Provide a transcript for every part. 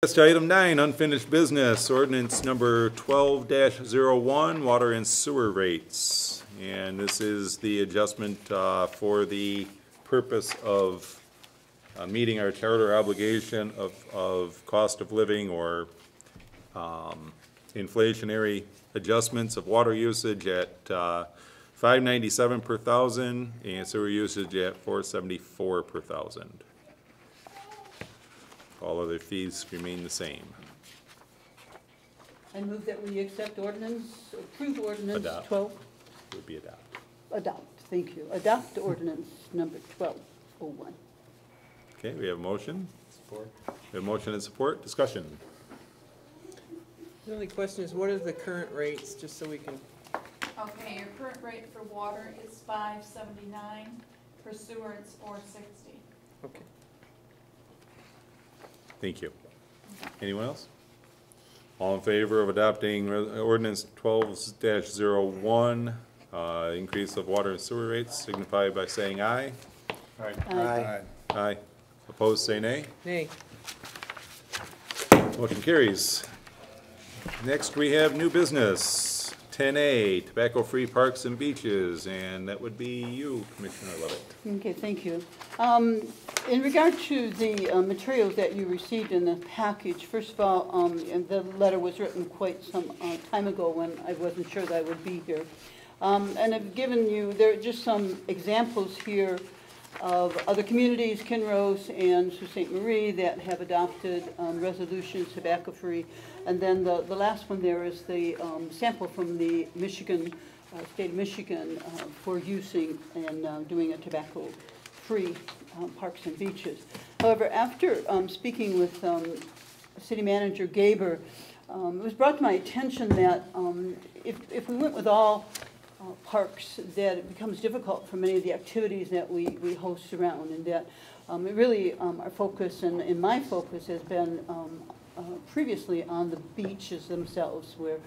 To item 9, unfinished business, ordinance number 12-01, water and sewer rates. And this is the adjustment for the purpose of meeting our charter obligation of cost of living or inflationary adjustments of water usage at $5.97 per thousand and sewer usage at $4.74 per thousand. All other fees remain the same. I move that we accept ordinance, approve ordinance Adopt. 12. Would be adopt. Adopt, thank you. Adopt ordinance number 1201. Okay, we have a motion. Support. We have a motion and support. Discussion. The only question is, what are the current rates, just so we can, Okay, your current rate for water is $5.79, for sewer it's $4.60. okay. Thank you. Anyone else? All in favor of adopting ordinance 12-01, increase of water and sewer rates, signify by saying aye. Aye. Aye. Opposed, say nay. Nay. Motion carries. Next, we have new business. 10A, tobacco-free parks and beaches, and that would be you, Commissioner Levitt. Okay, thank you. In regard to the materials that you received in the package, first of all, and the letter was written quite some time ago when I wasn't sure that I would be here. And I've given you, there are just some examples here of other communities, Kinross and Sault Ste. Marie, that have adopted resolutions tobacco-free. And then the last one there is the sample from the Michigan, state of Michigan, for using and doing a tobacco-free parks and beaches. However, after speaking with City Manager Gaber, it was brought to my attention that if we went with all parks, that it becomes difficult for many of the activities that we host around, and that it really our focus and my focus has been previously on the beaches themselves, where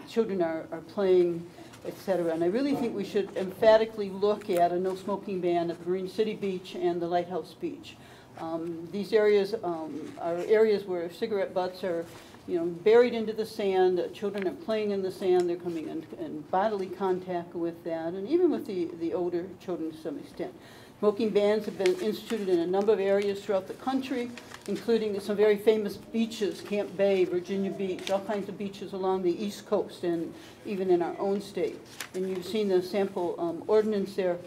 children are playing, etc. And I really think we should emphatically look at a no smoking ban at the Marine City Beach and the Lighthouse Beach. These areas are areas where cigarette butts are buried into the sand. Children are playing in the sand. They're coming in bodily contact with that, and even with the older children to some extent. Smoking bans have been instituted in a number of areas throughout the country, including some very famous beaches, Camp Bay, Virginia Beach, all kinds of beaches along the East Coast and even in our own state. And you've seen the sample ordinance there.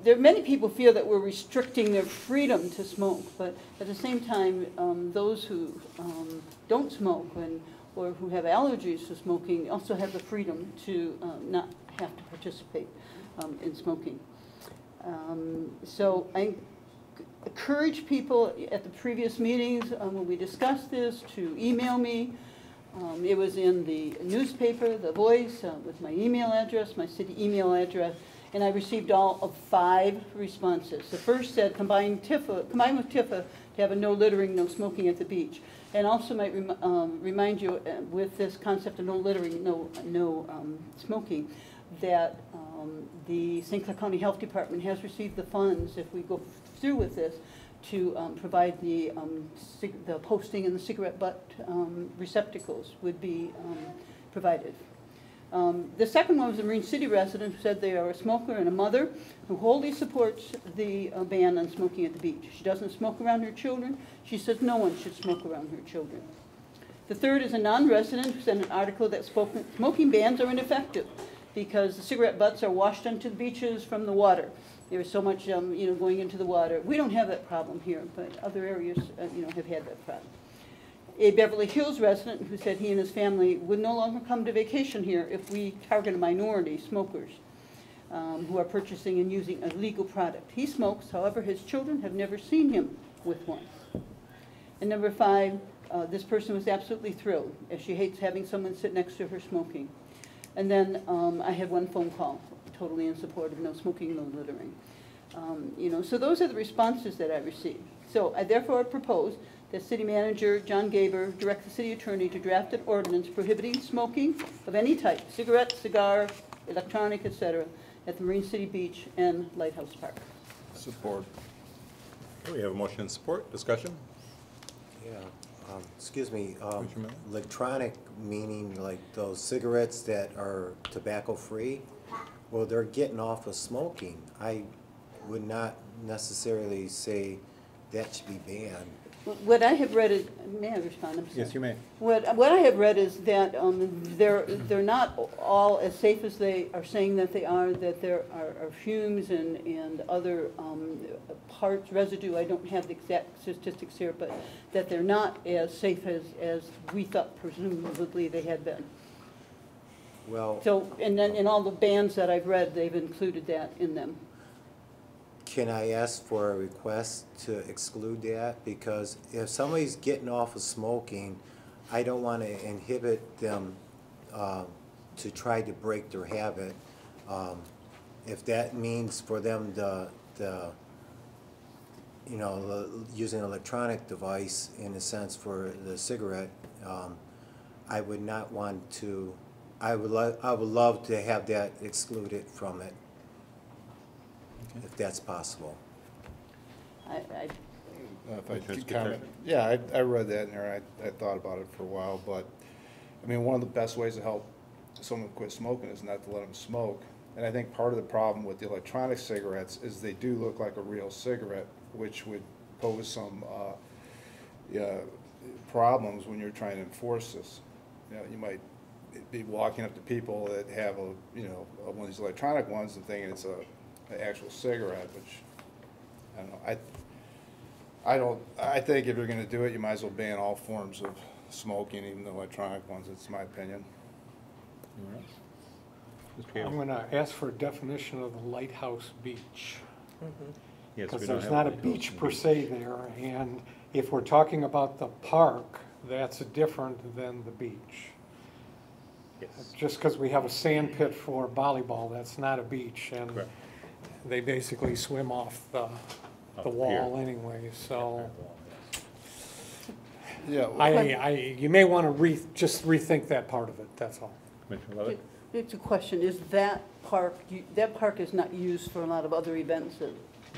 Many people feel that we're restricting their freedom to smoke, but at the same time, those who don't smoke or who have allergies to smoking also have the freedom to not have to participate in smoking. So I encourage people at the previous meetings when we discussed this to email me. It was in the newspaper, The Voice, with my email address, my city email address. And I received all of 5 responses. The first said, combine with TIFA to have a no littering, no smoking at the beach. And also might remind you, with this concept of no littering, no smoking, that the St. Clair County Health Department has received the funds, if we go through with this, to provide the posting and the cigarette butt receptacles would be provided. The second one was a Marine City resident who said they are a smoker and a mother who wholly supports the ban on smoking at the beach. She doesn't smoke around her children. She says no one should smoke around her children. The third is a non-resident who sent an article that smoking bans are ineffective because the cigarette butts are washed onto the beaches from the water. There's so much going into the water. We don't have that problem here, but other areas have had that problem. A Beverly Hills resident who said he and his family would no longer come to vacation here if we target a minority, smokers, who are purchasing and using a legal product. He smokes, however, his children have never seen him with one. And number 5, this person was absolutely thrilled, as she hates having someone sit next to her smoking. And then I had one phone call, totally in support of no smoking, no littering. So those are the responses that I received. So I therefore propose that City Manager John Gaber direct the City Attorney to draft an ordinance prohibiting smoking of any type, cigarette, cigar, electronic, etc., at the Marine City Beach and Lighthouse Park. Support. We have a motion and support. Discussion? Yeah. Excuse me, Commissioner Miller? electronic meaning like those cigarettes that are tobacco-free? Well, they're getting off of smoking. I would not necessarily say that should be banned. What I have read is, may I respond? I'm sorry. Yes, you may. What I have read is that they're not all as safe as they are saying that they are, that there are fumes and other parts, residue, I don't have the exact statistics here, but that they're not as safe as we thought presumably they had been. Well, So, and then in all the bans that I've read, they've included that in them. can I ask for a request to exclude that? Because if somebody's getting off of smoking, I don't want to inhibit them to try to break their habit. If that means for them using an electronic device in a sense for the cigarette, I would not want to, I would love to have that excluded from it, if that's possible. If I Commissioner could comment. Spitzer? Yeah, I read that in there, I thought about it for a while, but, I mean, one of the best ways to help someone quit smoking is not to let them smoke. And I think part of the problem with the electronic cigarettes is they do look like a real cigarette, which would pose some problems when you're trying to enforce this. You know, you might be walking up to people that have one of these electronic ones and thinking it's an actual cigarette, which, I don't know, I think if you're gonna do it, you might as well ban all forms of smoking, even the electronic ones, it's my opinion. I'm gonna ask for a definition of the lighthouse beach. Yes, Because we don't there's have not a lighthouse beach per se there, and if we're talking about the park, that's different than the beach. Yes. Just because we have a sand pit for volleyball, that's not a beach, and Correct. they basically swim off the Off the wall pier. anyway, so Yeah, you may want to just rethink that part of it, that's all. Commissioner Levitt? It's a question, is that park is not used for a lot of other events,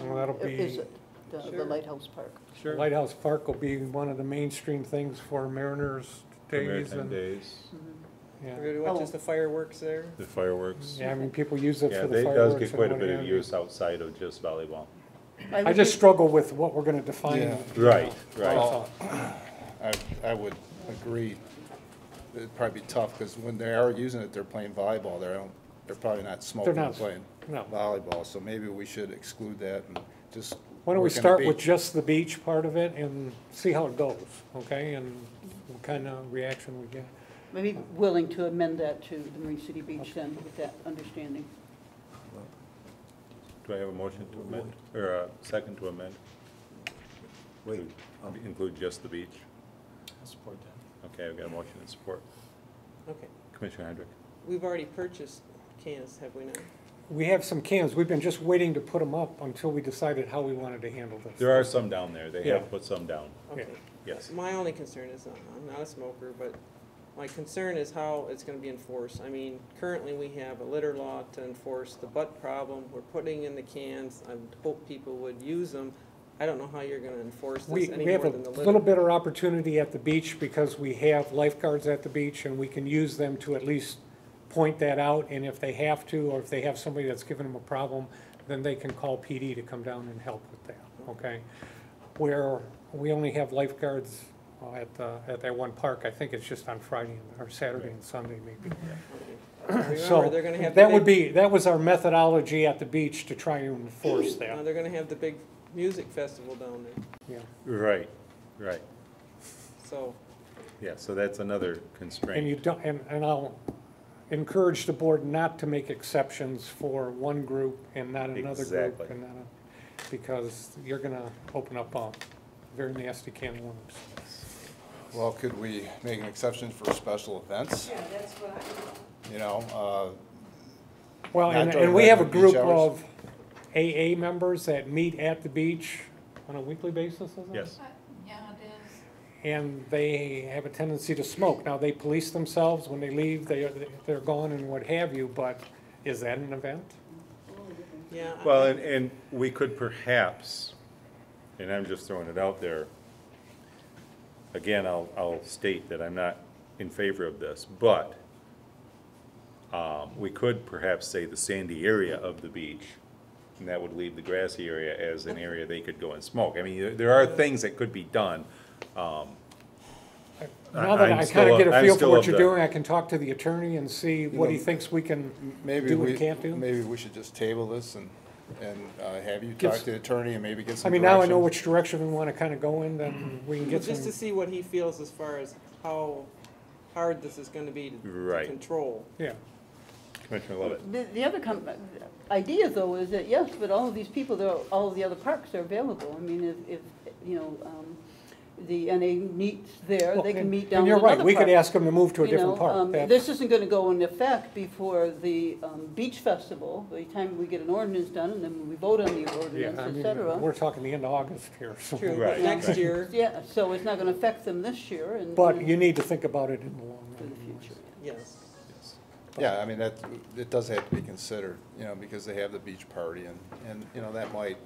Well, that'll is be, it? The Sure. Lighthouse Park? Sure. Lighthouse Park will be one of the mainstream things for Mariners Days. Maritime And Days, yeah. We're gonna watch just the fireworks there. the fireworks. Yeah, I mean, people use it Yeah, for the it does fireworks get and quite a what bit of have you. use outside of just volleyball. I just struggle with what we're gonna define. Yeah. Right, That's right. all. I would agree. It'd probably be tough, because when they are using it, they're playing volleyball, they're probably not smoking not, and playing no. volleyball, so maybe we should exclude that and just. Why don't we work on the start with beach. just the beach part of it and see how it goes, okay? And what kind of reaction we get. Maybe willing to amend that to the Marine City Beach then, with that understanding. Do I have a motion to amend, or a second to amend? Wait, To include just the beach? I'll support that. Okay, I've got a motion and support. Okay. Commissioner Hendrick? We've already purchased cans, have we not? We have some cans, we've been just waiting to put them up until we decided how we wanted to handle this. There are some down there. They Yeah. have put some down. Okay. Yes. My only concern is, I'm not a smoker, but my concern is how it's gonna be enforced. I mean, currently we have a litter law to enforce the butt problem. We're putting in the cans. I would hope people would use them. I don't know how you're gonna enforce We this any have more a than the little litter. better opportunity at the beach because we have lifeguards at the beach and we can use them to at least point that out, and if they have to, or if they have somebody that's giving them a problem, then they can call PD to come down and help with that, okay? Where we only have lifeguards at that one park, I think it's just on Friday or Saturday and Sunday maybe. Remember, So they're gonna have the that would big- that was our methodology at the beach to try and enforce Now, that, they're gonna have the big music festival down there, yeah. Right, right. so. Yeah, so that's another And constraint. you don't, and I'll encourage the board not to make exceptions for one group and not another group. Exactly. And not because you're gonna open up a very nasty can of worms. Well, could we make an exception for special events? Yeah, that's what Well, Not and during we have a regular beach group hours? of AA members that meet at the beach on a weekly basis, is it? Yes. yeah, it is. And they have a tendency to smoke. Now, they police themselves when they leave, they're gone and what have you, but is that an event? Yeah. Well, and we could perhaps, and I'm just throwing it out there, again, I'll state that I'm not in favor of this, but we could perhaps say the sandy area of the beach, and that would leave the grassy area as an area they could go and smoke. I mean, there are things that could be done. Now that I'm I still kind of get a I'm feel for still what of you're the- doing, I can talk to the attorney and see what he thinks we can Maybe do we and can't do. Maybe we should just table this and have you Give talk s- to the attorney and maybe get I some mean, now I know direction. which direction we want to kind of go in, then we can Well, get just to some, see what he feels as far as how hard this is gonna be to Right. control. yeah. Commissioner Lovett. The other idea, though, is that, yes, but all of these people, all of the other parks are available. I mean, if you know, the NA meets there, they can meet down And at you're another right, park. we could ask them to move to a You know, different park. That- This isn't gonna go into effect before the beach festival, by the time we get an ordinance done, and then we vote on the Yeah, ordinance, I et mean, cetera. we're talking the end of August here, so. True, Right, but next right. year, Yeah, so it's not gonna affect them this year, and. But and you need to think about it in the long For run. the future. yes. Yeah, I mean, it does have to be considered, you know, because they have the beach party and, you know, that might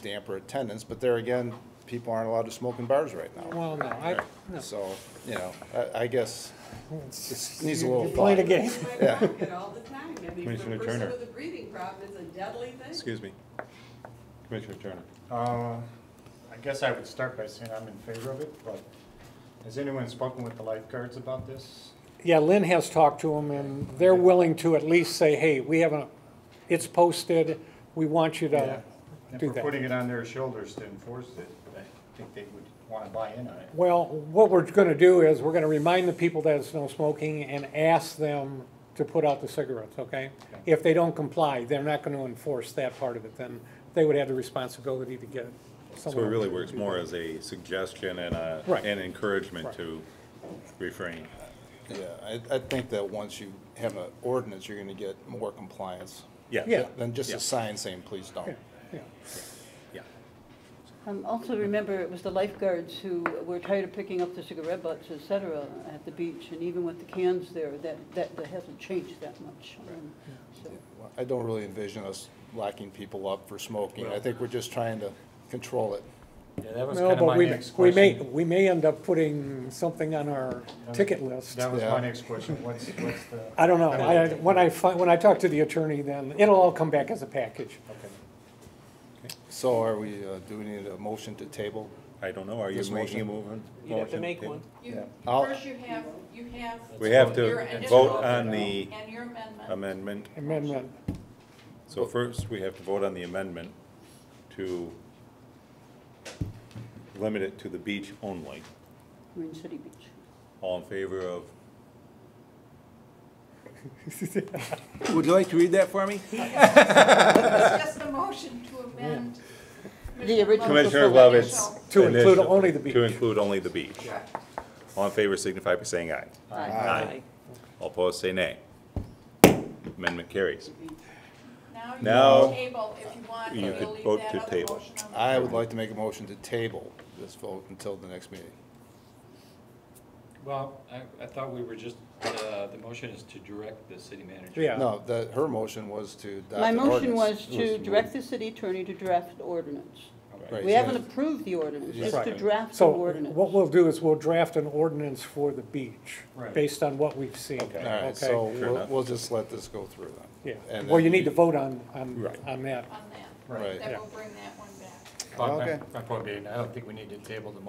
damper attendance, but there again, people aren't allowed to smoke in bars right now. Well, no, So, you know, I guess it needs a little you're playing a thought. game. Yeah. It all the time. I mean, for Commissioner a person Turner. with a breathing problem, it's a deadly thing. Excuse me. Commissioner Turner. I guess I would start by saying I'm in favor of it, but has anyone spoken with the lifeguards about this? Yeah, Lynn has talked to them, and they're willing to at least say, hey, we haven't, it's posted, we want you to If do we're that. putting it on their shoulders to enforce it, I think they would want to buy in on it. Well, what we're gonna do is, we're gonna remind the people that it's no smoking and ask them to put out the cigarettes, okay? If they don't comply, they're not gonna enforce that part of it, then they would have the responsibility to get So someone. it really to works do more that. as a suggestion and Right. an encouragement Right. to refrain. Yeah, I think that once you have an ordinance, you're gonna get more compliance Yeah. Yeah. than just Yeah. a sign saying, please don't. Yeah, yeah. Yeah. Also remember, it was the lifeguards who were tired of picking up the cigarette butts, et cetera, at the beach, and even with the cans there, that hasn't changed that much. So, Well, I don't really envision us locking people up for smoking. I think we're just trying to control it. Yeah, that was No, kind of but my next we may, question. we may end up putting something on our ticket list. That was Yeah. my next question. What's the? I don't know, when I talk to the attorney, then it'll all come back as a package. Okay. So are we, do we need a motion to table? I don't know, are you This making a motion? movement? You'd have to make one. You, I'll- first you have. We have your to initial vote on the and your amendment. amendment. Amendment, So first, we have to vote on the amendment to limit it to the beach only. Marine City Beach. All in favor of? Would you like to read that for me? It's just a motion to amend. The original Commissioner proposal. Lovett's. To include initial- only the beach. To include only the beach. Correct. All in favor signify by saying aye. Aye. All opposed, say nay. Amendment carries. Now you Now, can table if you want, you and could we'll leave vote that to other table. motion on the I would floor. like to make a motion to table this vote until the next meeting. Well, I thought we were just, the motion is to direct the city manager. Yeah. No, her motion was to adopt My an motion ordinance. was to direct the city attorney to draft an ordinance. Right, We so- haven't approved the ordinance, it's to Right. draft the So ordinance. what we'll do is we'll draft an ordinance for the beach, Right. based on what we've seen. All right, so Okay? we'll just let this go through then. Yeah, and well, then you need you- to vote on Right. that. On that. Right. Then Yeah. we'll bring that one back. But Okay. my point being, I don't think we need to table the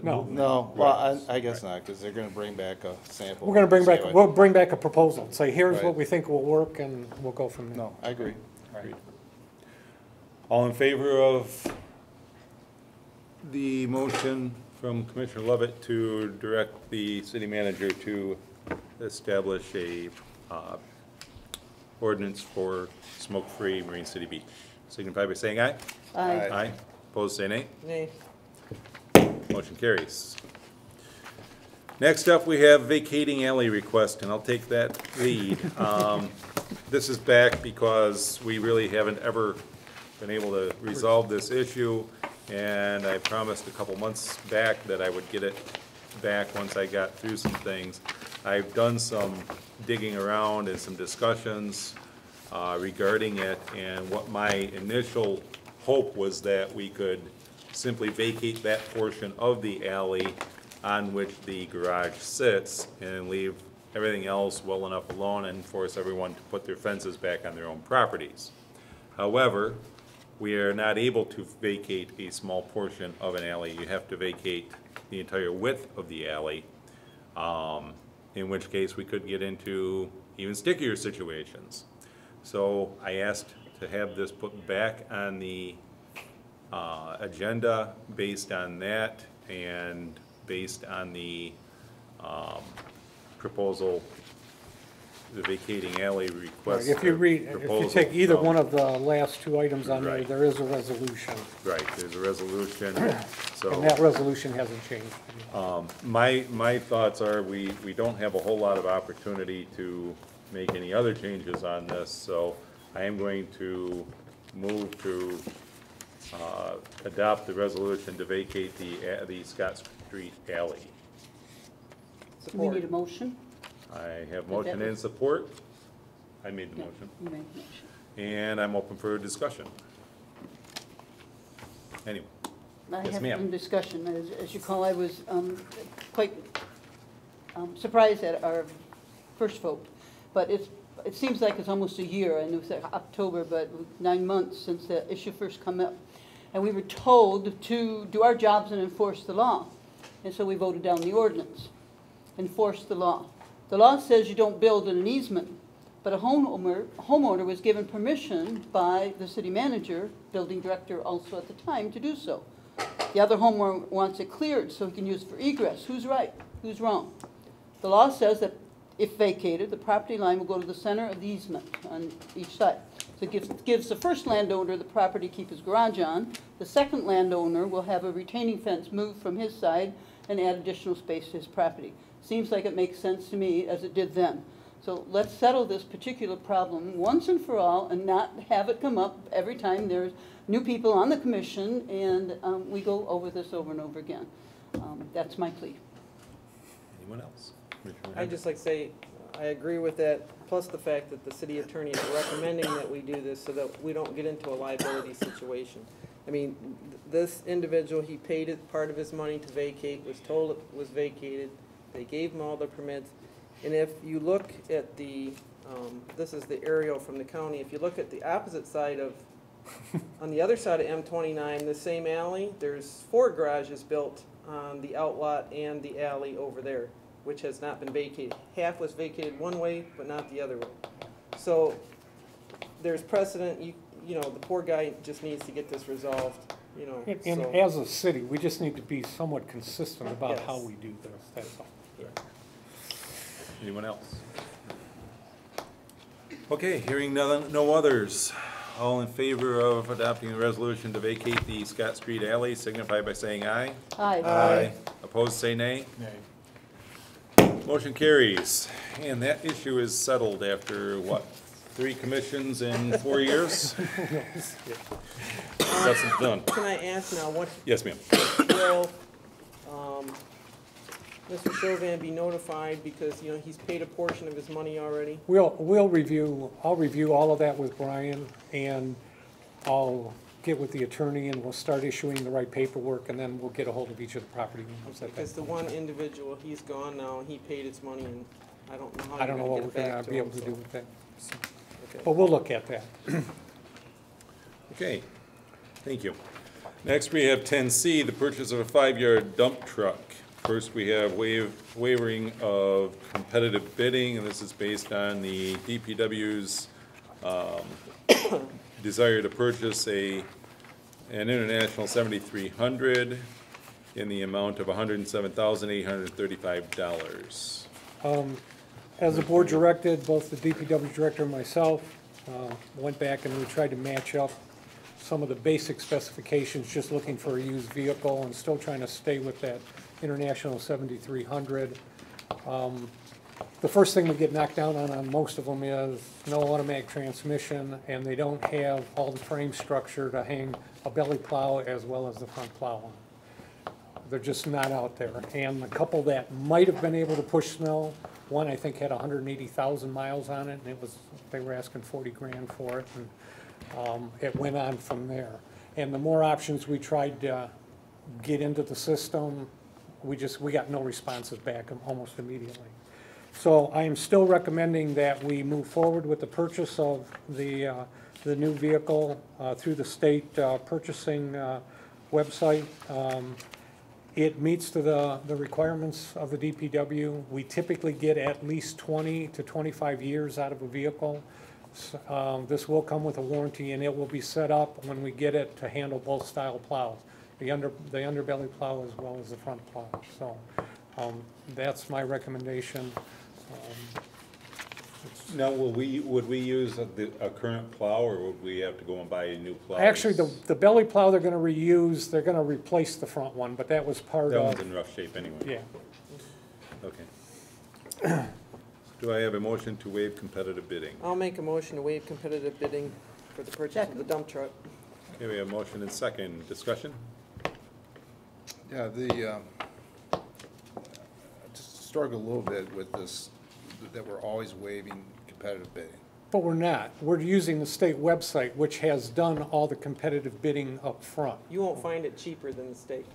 No. movement. No, well, I guess not, because they're gonna bring back a sample. We're gonna bring back, Say what- we'll bring back a proposal, say, here's what Right. we think will work, and we'll go from there. No, I agree. Right. All in favor of the motion from Commissioner Lovett to direct the city manager to establish a ordinance for smoke-free Marine City Beach? Signify by saying aye. Aye. Aye. Opposed, say nay. Nay. Motion carries. Next up, we have vacating alley request, and I'll take that lead. This is back because we really haven't ever been able to resolve this issue, and I promised a couple months back that I would get it back once I got through some things. I've done some digging around and some discussions regarding it, and what my initial hope was that we could simply vacate that portion of the alley on which the garage sits and leave everything else well enough alone and force everyone to put their fences back on their own properties. However, we are not able to vacate a small portion of an alley. You have to vacate the entire width of the alley, in which case we could get into even stickier situations. So I asked to have this put back on the agenda based on that and based on the proposal, the vacating alley request. If you take either one of the last two items on there, Right. there is a resolution, Right, there's a resolution, so. and that resolution hasn't changed. My thoughts are, we don't have a whole lot of opportunity to make any other changes on this, so I am going to move to adopt the resolution to vacate the Scott Street alley. We need a motion? I have motion and support. I made the motion. You made the motion. And I'm open for discussion. Anyway, I Yes, have ma'am. some discussion. As you call, I was quite surprised at our first vote. But it seems like it's almost a year, and it was October, but 9 months since the issue first come up. And we were told to do our jobs and enforce the law. And so we voted down the ordinance. Enforce the law. The law says you don't build in an easement, but a homeowner was given permission by the city manager, building director also at the time, to do so. The other homeowner wants it cleared so he can use it for egress. Who's right? Who's wrong? The law says that if vacated, the property line will go to the center of the easement on each side. So it gives the first landowner the property to keep his garage on. The second landowner will have a retaining fence moved from his side and add additional space to his property. Seems like it makes sense to me, as it did then. So let's settle this particular problem once and for all and not have it come up every time there's new people on the commission and we go over this over and over again. That's my plea. anyone else? I'd just like to say, I agree with that, plus the fact that the city attorney is recommending that we do this so that we don't get into a liability situation. I mean, this individual, he paid it, part of his money to vacate, was told it was vacated, they gave him all the permits, and if you look at the, this is the aerial from the county, if you look at the opposite side of, on the other side of M29, the same alley, there's 4 garages built on the outlot and the alley over there, which has not been vacated. Half was vacated one way, but not the other way. So there's precedent, you know, the poor guy just needs to get this resolved, you know. And so. as a city, we just need to be somewhat consistent about Yes. how we do this, that's all. Anyone else? Okay, hearing no others. All in favor of adopting the resolution to vacate the Scott Street alley, signify by saying aye. Aye. Opposed, say nay. Nay. Motion carries. And that issue is settled after, what, 3 commissions in 4 years? That's done. Can I ask now, what Yes, ma'am. will, Mr. Chauvin be notified because, you know, he's paid a portion of his money already? I'll review all of that with Brian, and I'll get with the attorney, and we'll start issuing the right paperwork, and then we'll get a hold of each of the property owners. Because the one individual, he's gone now, and he paid his money, and I don't know how I you're don't know gonna what get we're it back gonna to be him, able to so. do with that, Okay. but we'll look at that. Okay, thank you. Next, we have 10C, the purchase of a 5-yard dump truck. First, we have waiving of competitive bidding, and this is based on the DPW's desire to purchase an International 7300 in the amount of $107,835. As the board directed, both the DPW director and myself went back and we tried to match up some of the basic specifications, just looking for a used vehicle and still trying to stay with that International 7300. The first thing we get knocked down on most of them is no automatic transmission, and they don't have all the frame structure to hang a belly plow as well as the front plow on. They're just not out there. And a couple that might have been able to push snow, one I think had 180,000 miles on it, and they were asking 40 grand for it, and it went on from there. And the more options we tried to get into the system, we got no responses back almost immediately. So I am still recommending that we move forward with the purchase of the new vehicle through the state purchasing website. It meets to the requirements of the DPW. We typically get at least 20 to 25 years out of a vehicle. This will come with a warranty, and it will be set up when we get it to handle both style plows, the underbelly plow as well as the front plow. So that's my recommendation. Now, would we use a current plow, or would we have to go and buy a new plow? Actually, the belly plow they're gonna reuse, they're gonna replace the front one, but that was part That of. one's in rough shape anyway. Yeah. Okay. Do I have a motion to waive competitive bidding? I'll make a motion to waive competitive bidding for the purchase of the dump truck. Okay, we have motion and second. Discussion? Yeah, I just struggle a little bit with this, that we're always waiving competitive bidding. But we're not. We're using the state website, which has done all the competitive bidding up front. You won't find it cheaper than the state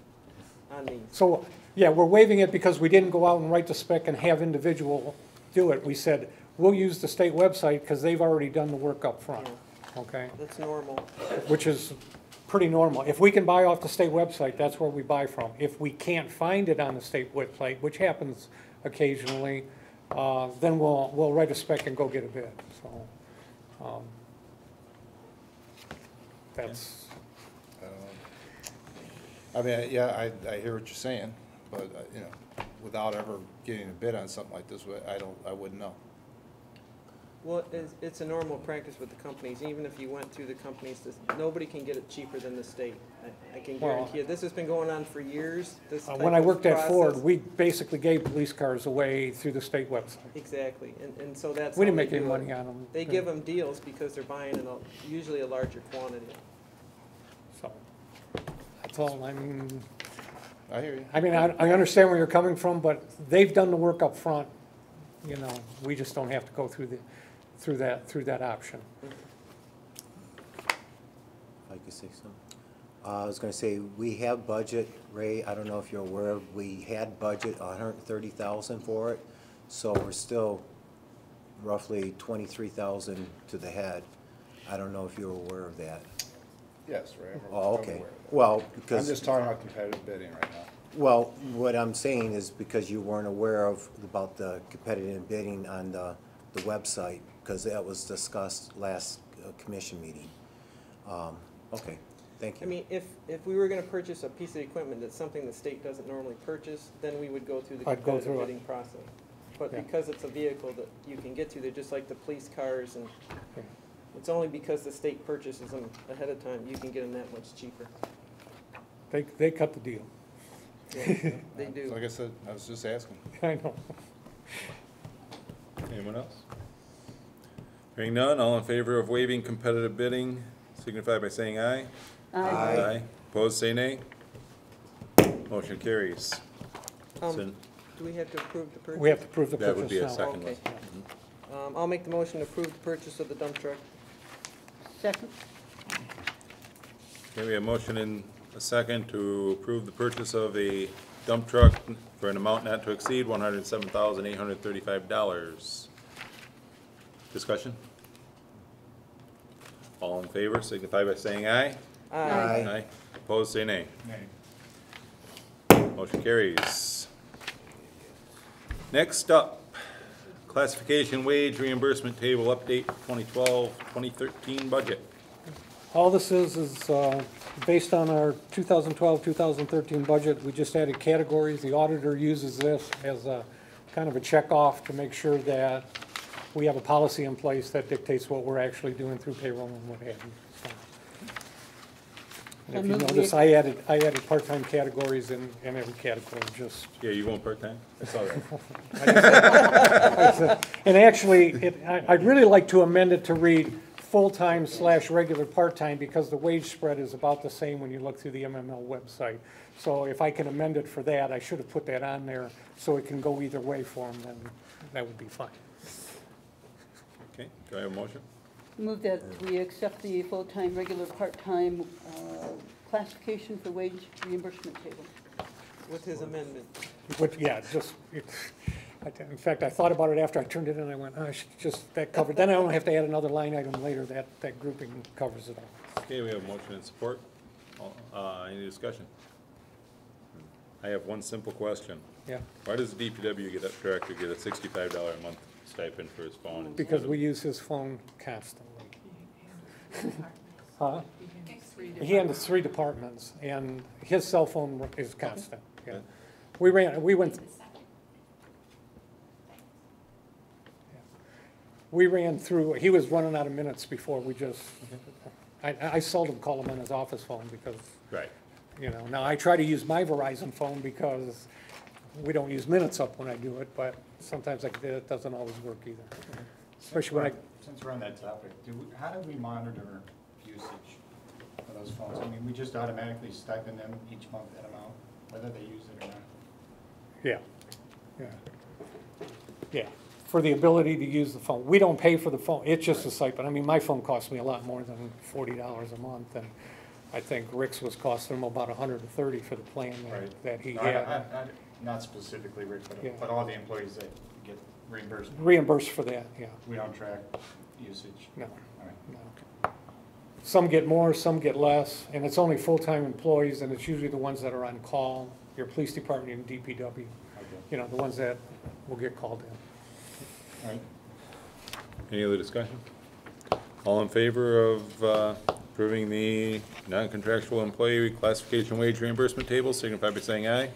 on these. So, yeah, we're waiving it because we didn't go out and write the spec and have individual do it. We said, we'll use the state website because they've already done the work up front, okay? That's normal. Which is pretty normal. If we can buy off the state website, that's where we buy from. If we can't find it on the state website, which happens occasionally, then we'll write a spec and go get a bid, so. That's, I mean, yeah, I hear what you're saying, but, you know, without ever getting a bid on something like this, I wouldn't know. Well, it's a normal practice with the companies. Even if you went through the companies, nobody can get it cheaper than the state. I can guarantee you. This has been going on for years, this type when I of worked at Ford, process. we basically gave police cars away through the state website. Exactly, and so that's We how didn't they make any do it. money on them. They give them deals because they're buying in usually a larger quantity. So, that's all, I mean, I hear you. I understand where you're coming from, but they've done the work up front. You know, we just don't have to go through that option. If I could say something. I was gonna say, we have budget, Ray, I don't know if you're aware, we had budget $130,000 for it, so we're still roughly 23,000 to the head. I don't know if you're aware of that. Yes, right. Oh, I'm okay. aware of that. Well, I'm because, just talking about competitive bidding right now. well, what I'm saying is because you weren't aware about the competitive bidding on the website, because that was discussed last commission meeting. Okay, thank you. I mean, if we were gonna purchase a piece of equipment that's something the state doesn't normally purchase, then we would go through the I'd go competitive through it. bidding process. But Yeah. because it's a vehicle that you can get to, they're just like the police cars, and Yeah. it's only because the state purchases them ahead of time, you can get them that much cheaper. They cut the deal. Yeah, they do. Like I said, I was just asking. I know. Anyone else? Hearing none, all in favor of waiving competitive bidding, signify by saying aye. Aye. Opposed, say nay. Motion carries. So Do we have to approve the purchase? We have to prove the that would purchase be a now. second Okay. one. I'll make the motion to approve the purchase of the dump truck. Second? Okay, we have motion and a second to approve the purchase of a dump truck for an amount not to exceed $107,835. Discussion? All in favor, signify by saying aye. Aye. Opposed, say nay. Motion carries. Next up, classification wage reimbursement table update 2012-2013 budget. All this is based on our 2012, 2013 budget. We just added categories. The auditor uses this as a kind of a check-off to make sure that we have a policy in place that dictates what we're actually doing through payroll and what have you. So. And if you notice, I added part-time categories in every category, just. Yeah, you going part-time? I saw that. And actually, I'd really like to amend it to read full-time / regular part-time, because the wage spread is about the same when you look through the MML website. So if I can amend it for that, I should have put that on there, so it can go either way for them, then that would be fine. Okay, do I have a motion? Move that we accept the full-time, regular, part-time classification for wage reimbursement table. with his amendment. Yeah, just, in fact, I thought about it after I turned it in, I went, oh, I should just, that covered, then I don't have to add another line item later, that grouping covers it all. Okay, we have motion and support. Any discussion? I have one simple question. Yeah, Why does the DPW director get a $65 a month stipend for his phone? instead because of- we use his phone constantly. Huh? Three He handles 3 departments, and his cell phone is constant, yeah. Okay. We ran through, he was running out of minutes before we just, I seldom call him on his office phone because, Right. you know, now I try to use my Verizon phone because we don't use minutes up when I do it, but sometimes it doesn't always work either. Especially when I, Since we're on that topic, how do we monitor usage of those phones? I mean, we just automatically stipend them each month that amount, whether they use it or not. yeah, yeah. Yeah, for the ability to use the phone. We don't pay for the phone, it's just a stipend. I mean, my phone costs me a lot more than $40 a month, and I think Rick's was costing him about $130 for the plan that he No, had. not specifically Rick, Yeah. but all the employees that get reimbursed. Reimbursed for that, yeah, We don't track usage. no, All right. no. Some get more, some get less, and it's only full-time employees, and it's usually the ones that are on call, your police department and DPW, Okay. you know, the ones that will get called in. All right. Any other discussion? All in favor of approving the non-contractual employee classification wage reimbursement table, signify by saying aye.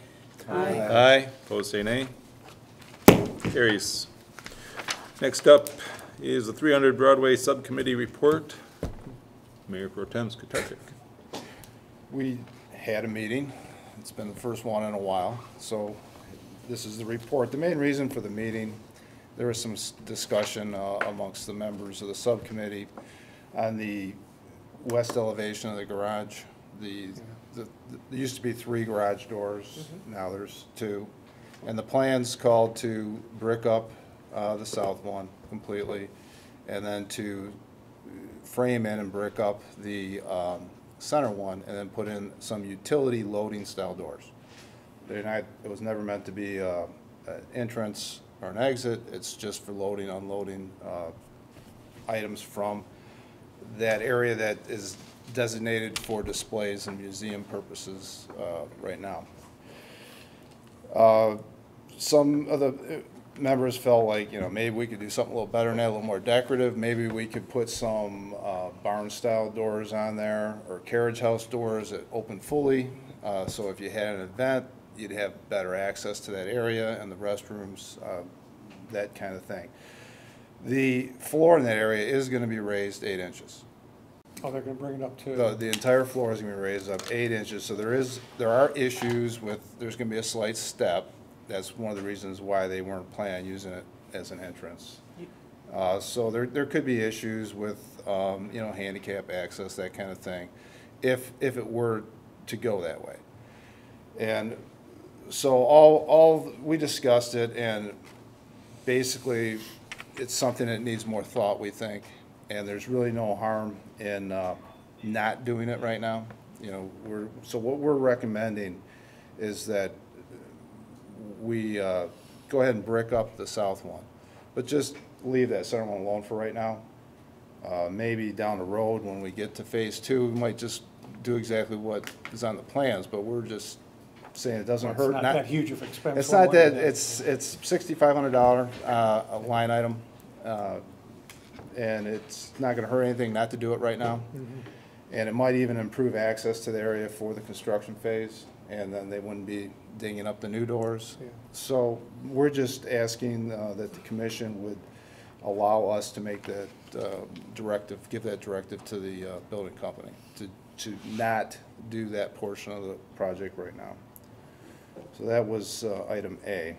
Aye. Aye, opposed say nay. Carries. Next up is the 300 Broadway Subcommittee report. Mayor Pro Tem Skotarczyk. We had a meeting. It's been the first one in a while, so this is the report. The main reason for the meeting, there was some discussion amongst the members of the subcommittee on the west elevation of the garage. There used to be 3 garage doors, now there's 2. And the plans called to brick up the south one completely, and then to frame in and brick up the center one, and then put in some utility loading style doors. It was never meant to be an entrance or an exit, it's just for loading, unloading items from that area that is designated for displays and museum purposes right now. Some of the members felt like, you know, maybe we could do something a little better than that, a little more decorative. Maybe we could put some barn-style doors on there, or carriage house doors that open fully. So if you had an event, you'd have better access to that area and the restrooms, that kind of thing. The floor in that area is going to be raised 8 inches. Oh, they're gonna bring it up to, The entire floor is going to be raised up 8 inches, so there are issues with, there's going to be a slight step. That's one of the reasons why they weren't planning on using it as an entrance. So there could be issues with, you know, handicap access, that kind of thing, if it were to go that way. And so we discussed it, and basically, it's something that needs more thought, we think, and there's really no harm in not doing it right now. You know, so what we're recommending is that we go ahead and brick up the south one, but just leave that center one alone for right now. Maybe down the road, when we get to phase 2, we might just do exactly what is on the plans, but we're just saying it doesn't it's hurt. not that huge of expense. It's one not way or that, the it's $6,500 a line item, and it's not gonna hurt anything not to do it right now. And it might even improve access to the area for the construction phase, and then they wouldn't be dinging up the new doors. Yeah. So we're just asking that the commission would allow us to make that directive, give that directive to the building company, to not do that portion of the project right now. So that was item A.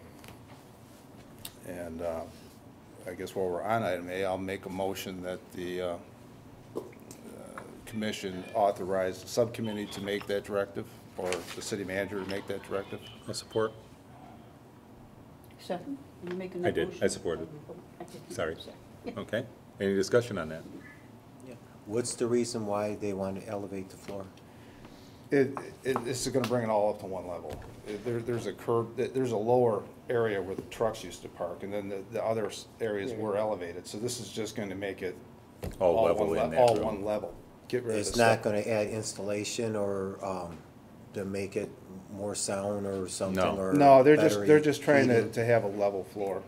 And I guess while we're on item A, I'll make a motion that the commission authorize the subcommittee to make that directive, or the city manager to make that directive. I support. Second? Are you making I that did. motion? I supported. I did. Sorry. Yeah. Okay. Any discussion on that? What's the reason why they want to elevate the floor? It's gonna bring it all up to one level. There's a curb, there's a lower area where the trucks used to park, and then the other areas were elevated, so this is just gonna make it All level in that room. one level. Get rid of the It's not stuff. gonna add installation or, to make it more sound or something, No. or No, they're battery just trying heating? to have a level floor,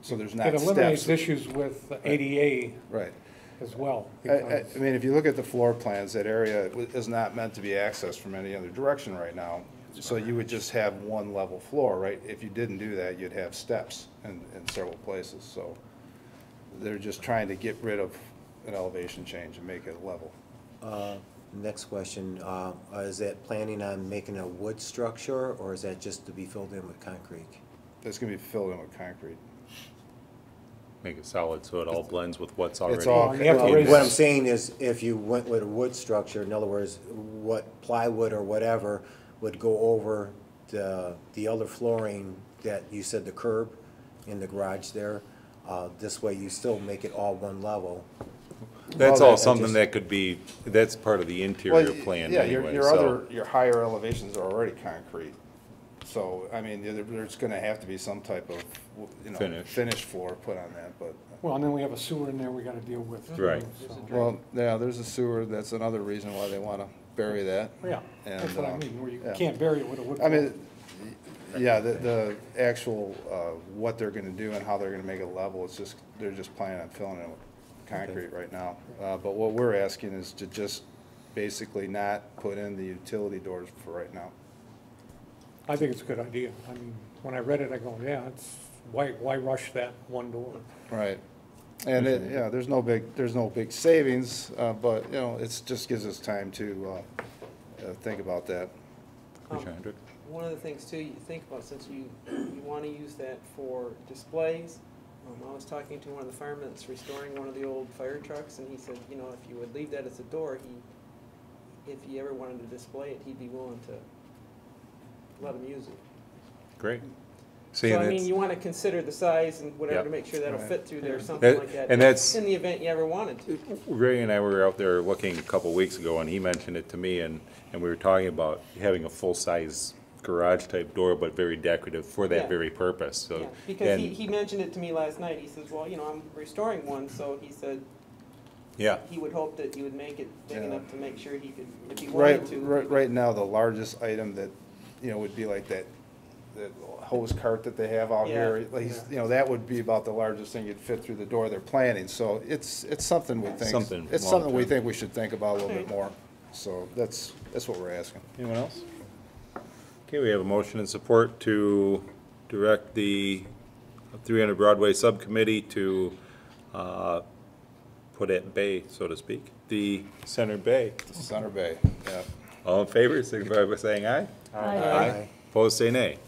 so there's not It eliminates steps. issues with ADA Right. as well. I mean, if you look at the floor plans, that area is not meant to be accessed from any other direction right now. So you would just have one level floor, right? If you didn't do that, you'd have steps in several places, so they're just trying to get rid of an elevation change and make it level. Next question, is that planning on making a wood structure, or is that just to be filled in with concrete? It's gonna be filled in with concrete. Make it solid so it all blends with what's already. all- You have to Well, raise- what I'm saying is, if you went with a wood structure, in other words, what plywood or whatever would go over the other flooring that you said, the curb in the garage there, this way you still make it all one level. That's Well, all that- something that could be, that's part of the interior plan Yeah, anyway, your so. your higher elevations are already concrete. So, I mean, there's gonna have to be some type of, Finish. finished floor put on that, but, Well, and then we have a sewer in there we gotta deal with. too, Right. so- well, yeah, there's a sewer, that's another reason why they wanna bury that. Yeah, And, that's what I mean, where you yeah. can't bury it with a wood. I mean, floor. yeah, the actual, what they're gonna do and how they're gonna make it level, it's just, they're just planning on filling it with concrete right now. But what we're asking is to just basically not put in the utility doors for right now. I think it's a good idea. I mean, when I read it, I go, yeah, it's, why rush that one door? Right. And yeah, there's no big savings, but, it's just gives us time to, think about that. Commissioner Hendrick? One of the things too, you think about, since you wanna use that for displays, I was talking to one of the firemen that's restoring one of the old fire trucks, and he said, if you would leave that as a door, if he ever wanted to display it, he'd be willing to let him use it. Great. So, I mean, you wanna consider the size and whatever Yep. to make sure that'll Right. fit through there, something That- like that. and that's- In the event you ever wanted to. Ray and I were out there looking a couple weeks ago, and he mentioned it to me, and we were talking about having a full-size garage-type door, but very decorative for that Yeah. very purpose, so. Yeah, because and- he mentioned it to me last night. He says, well, I'm restoring one, so he said Yeah, he would hope that you would make it big Yeah. enough to make sure he could, if he Right, wanted to. right now, the largest item that, would be like that hose cart that they have out Yeah. here. That would be about the largest thing you'd fit through the door they're planning, so it's something we think. Something It's something we long-term. think we should think about a little bit Right. more, so that's what we're asking. anyone else? Okay, we have a motion and support to direct the 300 Broadway Subcommittee to, put at bay, so to speak, the center bay. Center Bay, yeah. All in favor, signify by saying aye. Aye. Opposed, say nay.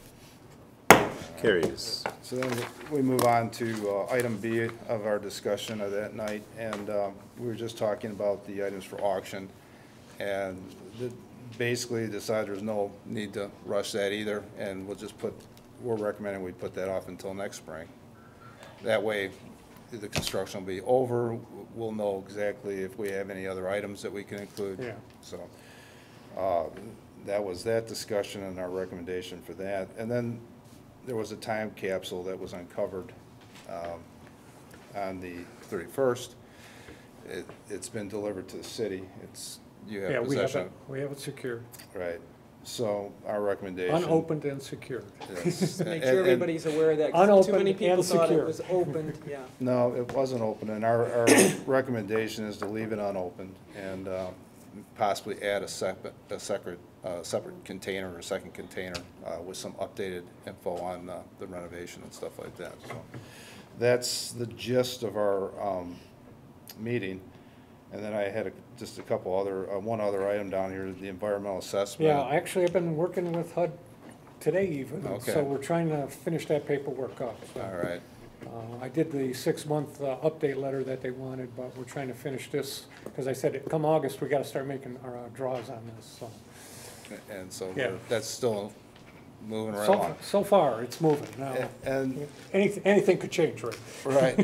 Carries. So then we move on to item B of our discussion of that night, and we were just talking about the items for auction, and basically decided there's no need to rush that either, and we're recommending we put that off until next spring. That way, the construction will be over, we'll know exactly if we have any other items that we can include. Yeah. So, that was that discussion and our recommendation for that. And then there was a time capsule that was uncovered on the 31st. It's been delivered to the city. You Yeah, have we have possession. it, we have it secured, Right. So our recommendation. unopened and secured. Yes. Make And- sure and- everybody's aware of that, 'cause too Unopened many people and thought it secure. was opened, yeah. No, it wasn't open, and our recommendation is to leave it unopened and possibly add a separate container or a second container with some updated info on the renovation and stuff like that. So that's the gist of our meeting. And then I had just a couple other, one other item down here, the environmental assessment. Yeah, actually, I've been working with HUD today even, Okay. so we're trying to finish that paperwork up. So, All right. I did the 6-month update letter that they wanted, but we're trying to finish this, because I said, come August, we gotta start making our draws on this, so. And so Yeah. that's still moving right along. So far, it's moving now. And Anything could change, right? Right.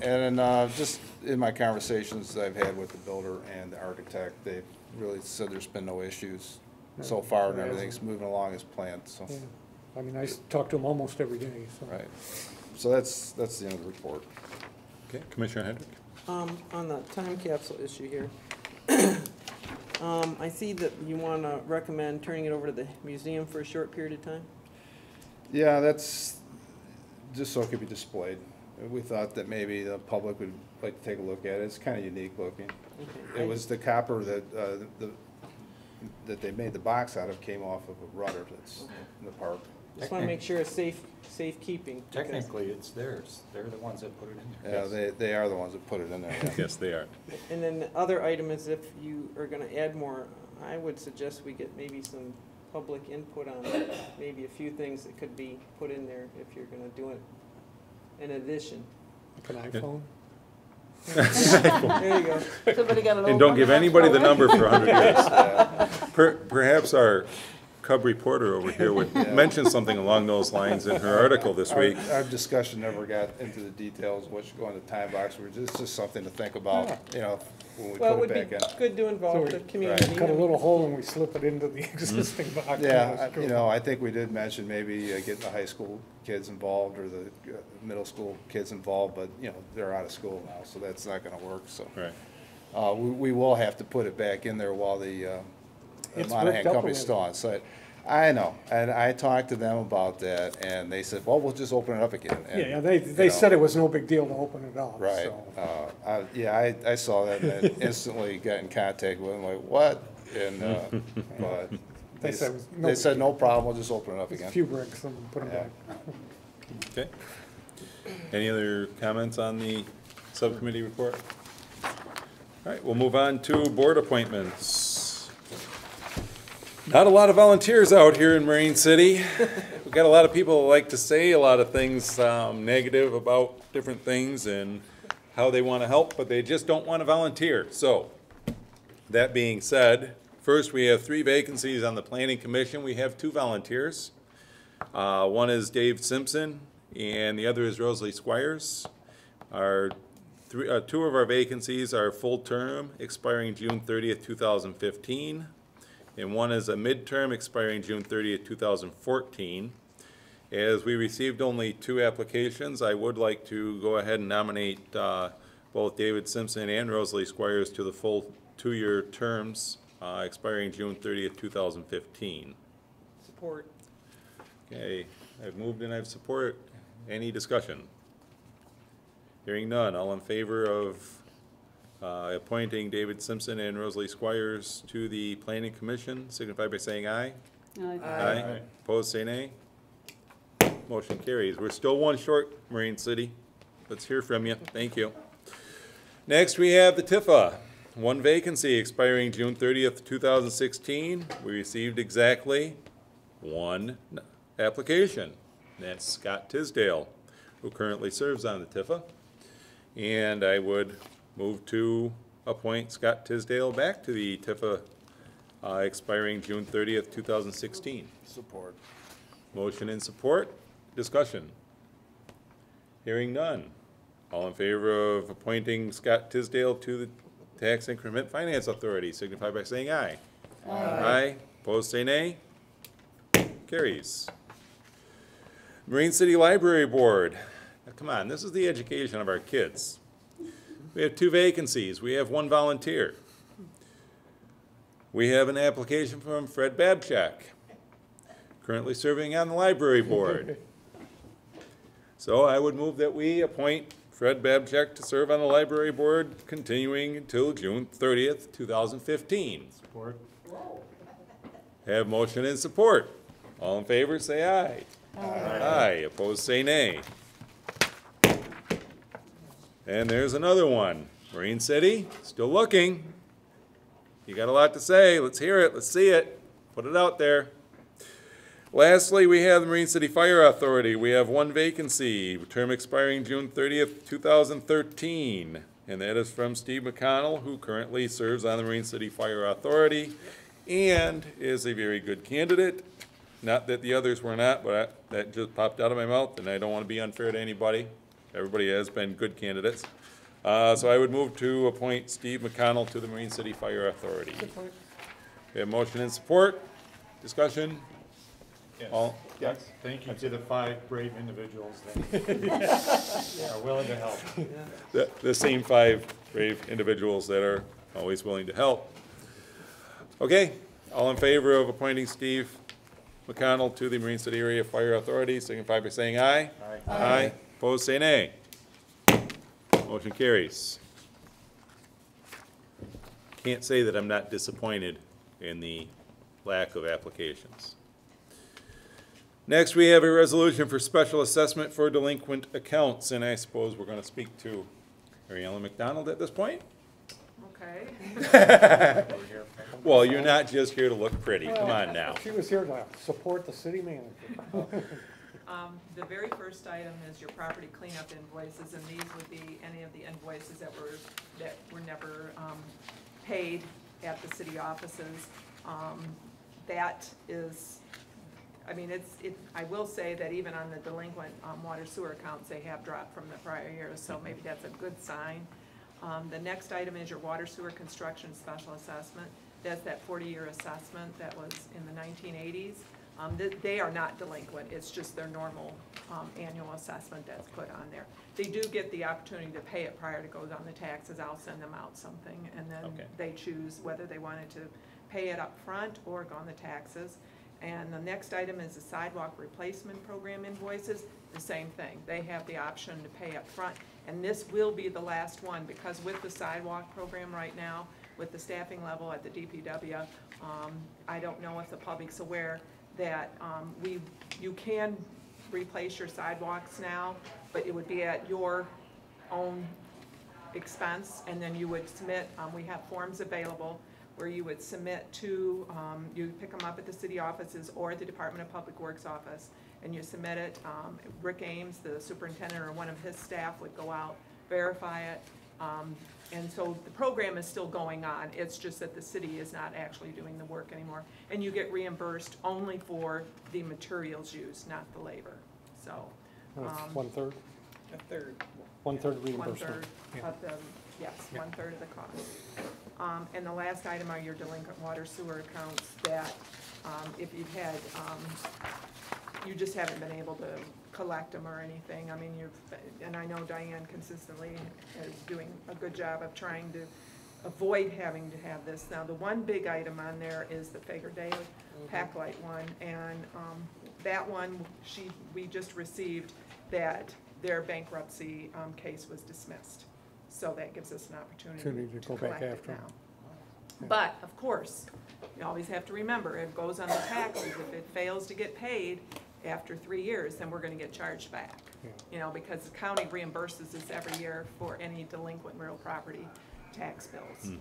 And just in my conversations that I've had with the builder and the architect, they've really said there's been no issues so far, and everything's moving along as planned, so. Yeah. I mean, I talk to them almost every day, so. Right. So that's the end of the report. Okay, Commissioner Hendrick? On the time capsule issue here, I see that you want to recommend turning it over to the museum for a short period of time? Yeah, that's just so it could be displayed. We thought that maybe the public would like to take a look at it. It's kind of unique looking. Okay. It was the copper that, that they made the box out of came off of a rudder that's in the park. Just want to make sure it's safekeeping. because- Technically, it's theirs. They're the ones that put it in there. Yeah, they are the ones that put it in there. Yeah. Yes, they are. And then the other item is if you are going to add more, I would suggest we get maybe some public input on maybe a few things that could be put in there if you're going to do it in addition. Like an iPhone? There you go. Somebody got an old And don't one give that's anybody the going? number for 100 years. Perhaps our cub reporter over here would mention something along those lines in her article this week. Our discussion never got into the details of what should go in the time box. It's just something to think about, you know, when we Well, it put would it be back in. good to involve the community. Cut a little hole and we slip it into the existing box. Yeah, you know, I think we did mention maybe getting the high school kids involved or the middle school kids involved, but, you know, they're out of school now, so that's not gonna work, so. Right. We will have to put it back in there while the It's Monahan ripped up Company's still on site. I know, and I talked to them about that, and they said, well, we'll just open it up again. And, Yeah, you they know, said it was no big deal to open it up, Right, so. yeah, I saw that and then instantly got in contact with them, like, what? And, but They said it was no they big said, no problem, we'll just open it up Just a again. few bricks and put them Yeah. back. Okay. Any other comments on the subcommittee report? All right, we'll move on to board appointments. Not a lot of volunteers out here in Marine City. We've got a lot of people that like to say a lot of things negative about different things and how they want to help, but they just don't want to volunteer. So, that being said, first we have 3 vacancies on the Planning Commission. We have 2 volunteers. One is Dave Simpson, and the other is Rosalie Squires. Our 2 of our vacancies are full-term, expiring June 30th, 2015, and one is a midterm, expiring June 30th, 2014. As we received only 2 applications, I would like to go ahead and nominate both David Simpson and Rosalie Squires to the full 2-year terms, expiring June 30th, 2015. Support. Okay, I've moved and I've support. Any discussion? Hearing none, all in favor of appointing David Simpson and Rosalie Squires to the Planning Commission, signify by saying aye. Aye. Opposed, say nay. Motion carries. We're still 1 short, Marine City. Let's hear from you. Thank you. Next, we have the TIFA. 1 vacancy expiring June 30th, 2016. We received exactly 1 application. That's Scott Tisdale, who currently serves on the TIFA. And I would move to appoint Scott Tisdale back to the TIFA expiring June 30th, 2016. Support. Motion and support. Discussion. Hearing none. All in favor of appointing Scott Tisdale to the Tax Increment Finance Authority, signify by saying aye. Aye. Opposed, say nay. Carries. Marine City Library Board. Now, come on, this is the education of our kids. We have 2 vacancies. We have 1 volunteer. We have an application from Fred Babchak, currently serving on the library board. So I would move that we appoint Fred Babchak to serve on the library board, continuing until June 30th, 2015. Support. Have motion and support. All in favor, say aye. Aye. Opposed, say nay. And there's another one. Marine City, still looking. You got a lot to say. Let's hear it. Let's see it. Put it out there. Lastly, we have the Marine City Fire Authority. We have 1 vacancy, term expiring June 30th, 2013. And that is from Steve McConnell, who currently serves on the Marine City Fire Authority and is a very good candidate. Not that the others were not, but that just popped out of my mouth, and I don't want to be unfair to anybody. Everybody has been good candidates. So I would move to appoint Steve McConnell to the Marine City Fire Authority. We have motion and support. Discussion? Yes. All? Yes. Thank you. To the 5 brave individuals that are willing to help. The same 5 brave individuals that are always willing to help. Okay, all in favor of appointing Steve McConnell to the Marine City Area Fire Authority, signify by saying aye. Aye. Aye. Opposed, say nay. Motion carries. Can't say that I'm not disappointed in the lack of applications. Next, we have a resolution for special assessment for delinquent accounts, and I suppose we're going to speak to Mary Ellen McDonald at this point. Okay. Well, you're not just here to look pretty, come on now. She was here to support the city manager. The very first item is your property cleanup invoices, and these would be any of the invoices that were never paid at the city offices. That is, I mean, I will say that even on the delinquent water sewer accounts, they have dropped from the prior years, so maybe that's a good sign. The next item is your water sewer construction special assessment. That's that 40-year assessment that was in the 1980s. They are not delinquent, it's just their normal annual assessment that's put on there. They do get the opportunity to pay it prior to go on the taxes. I'll send them out something, and then Okay. they choose whether they wanted to pay it up front or go on the taxes. And the next item is the sidewalk replacement program invoices, the same thing. They have the option to pay up front, and this will be the last one, because with the sidewalk program right now, with the staffing level at the DPW, I don't know if the public's aware that you can replace your sidewalks now, but it would be at your own expense, and then you would submit, we have forms available where you would submit to, you pick them up at the city offices or at the Department of Public Works office, and you submit it. Rick Ames, the superintendent, or one of his staff would go out, verify it, and so the program is still going on. It's just that the city is not actually doing the work anymore, and you get reimbursed only for the materials used, not the labor. So, 1/3, A third. 1/3 reimbursement. 1/3 Yeah. of the, yes, 1/3 of the cost. And the last item are your delinquent water sewer accounts that, if you've had, you just haven't been able to collect them or anything. I mean, and I know Diane consistently is doing a good job of trying to avoid having to have this. Now, the one big item on there is the Fager Daily Packlight one, and that one, we just received that their bankruptcy case was dismissed. So that gives us an opportunity To to go back collect it after. now. But, of course, you always have to remember, it goes on the taxes. If it fails to get paid after 3 years, then we're gonna get charged back. Yeah. You know, because the county reimburses us every year for any delinquent real property tax bills.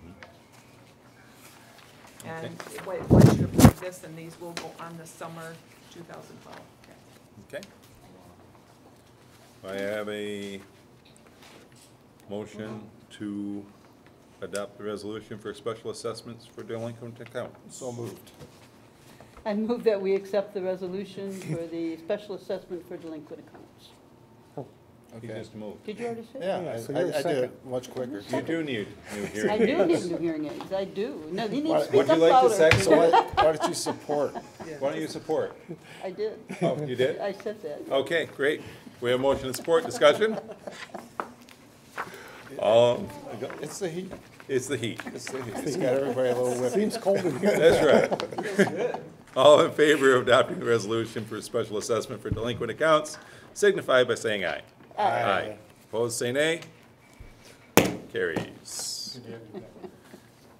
And once you approve this, then these will go on the summer 2012. Okay. I have a motion to adopt the resolution for special assessments for delinquent accounts. So moved. I move that we accept the resolution for the special assessment for delinquent accounts. He just moved. Did you already say? Yeah, Yeah, so I you're did second. it much quicker. You do need new I hearing do need aids. new hearing aids, I do. No, you need Why- to speak Would up you like to louder. second? So why did you support? Why don't you support? I did. Oh, you did? I said that. Okay, great. We have motion and support. Discussion? It's the heat. It's the heat. It's the heat. It's got everybody a little whipped. Seems cold in here. That's right. All in favor of adopting the resolution for special assessment for delinquent accounts, signify by saying aye. Aye. Opposed, say nay. Carries.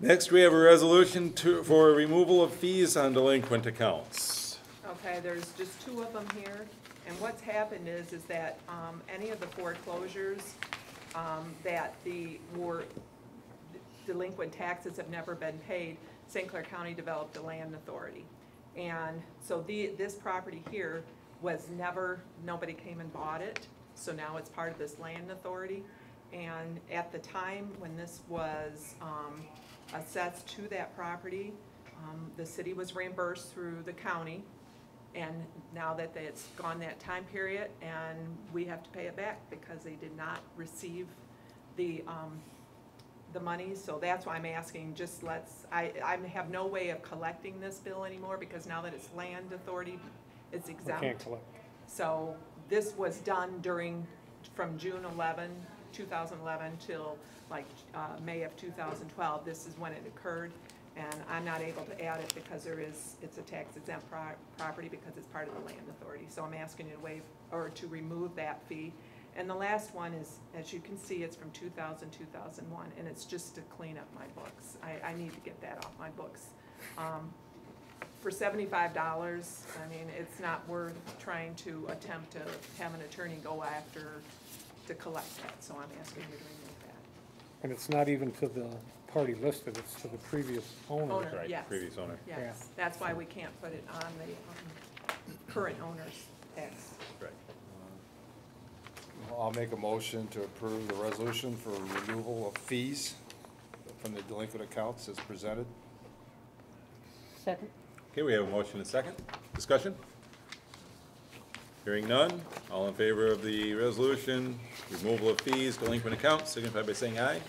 Next, we have a resolution for removal of fees on delinquent accounts. Okay, there's just 2 of them here, and what's happened is that any of the foreclosures that were delinquent taxes have never been paid, St. Clair County developed a land authority. And so this property here was nobody came and bought it, so now it's part of this land authority. And at the time when this was assessed to that property, the city was reimbursed through the county. And now that it's gone that time period, and we have to pay it back because they did not receive the the money, so that's why I'm asking, just I have no way of collecting this bill anymore, because now that it's land authority, it's We exempt. can't collect. So this was done from June 2011 till like May of 2012. This is when it occurred, and I'm not able to add it because it's a tax exempt property because it's part of the land authority. So I'm asking you to waive, or to remove that fee. And the last one is, as you can see, it's from 2000, 2001, and it's just to clean up my books. I need to get that off my books. For $75, I mean, it's not worth trying to attempt to have an attorney go after to collect that, so I'm asking you to remove that. And it's not even to the party listed, it's to the previous owner. Owner, Right, yes. previous owner. Yes, that's why we can't put it on the current owner's tax. Right. I'll make a motion to approve the resolution for removal of fees from the delinquent accounts as presented. Second? Okay, we have a motion and a second. Discussion? Hearing none. All in favor of the resolution, removal of fees, delinquent accounts, signify by saying aye.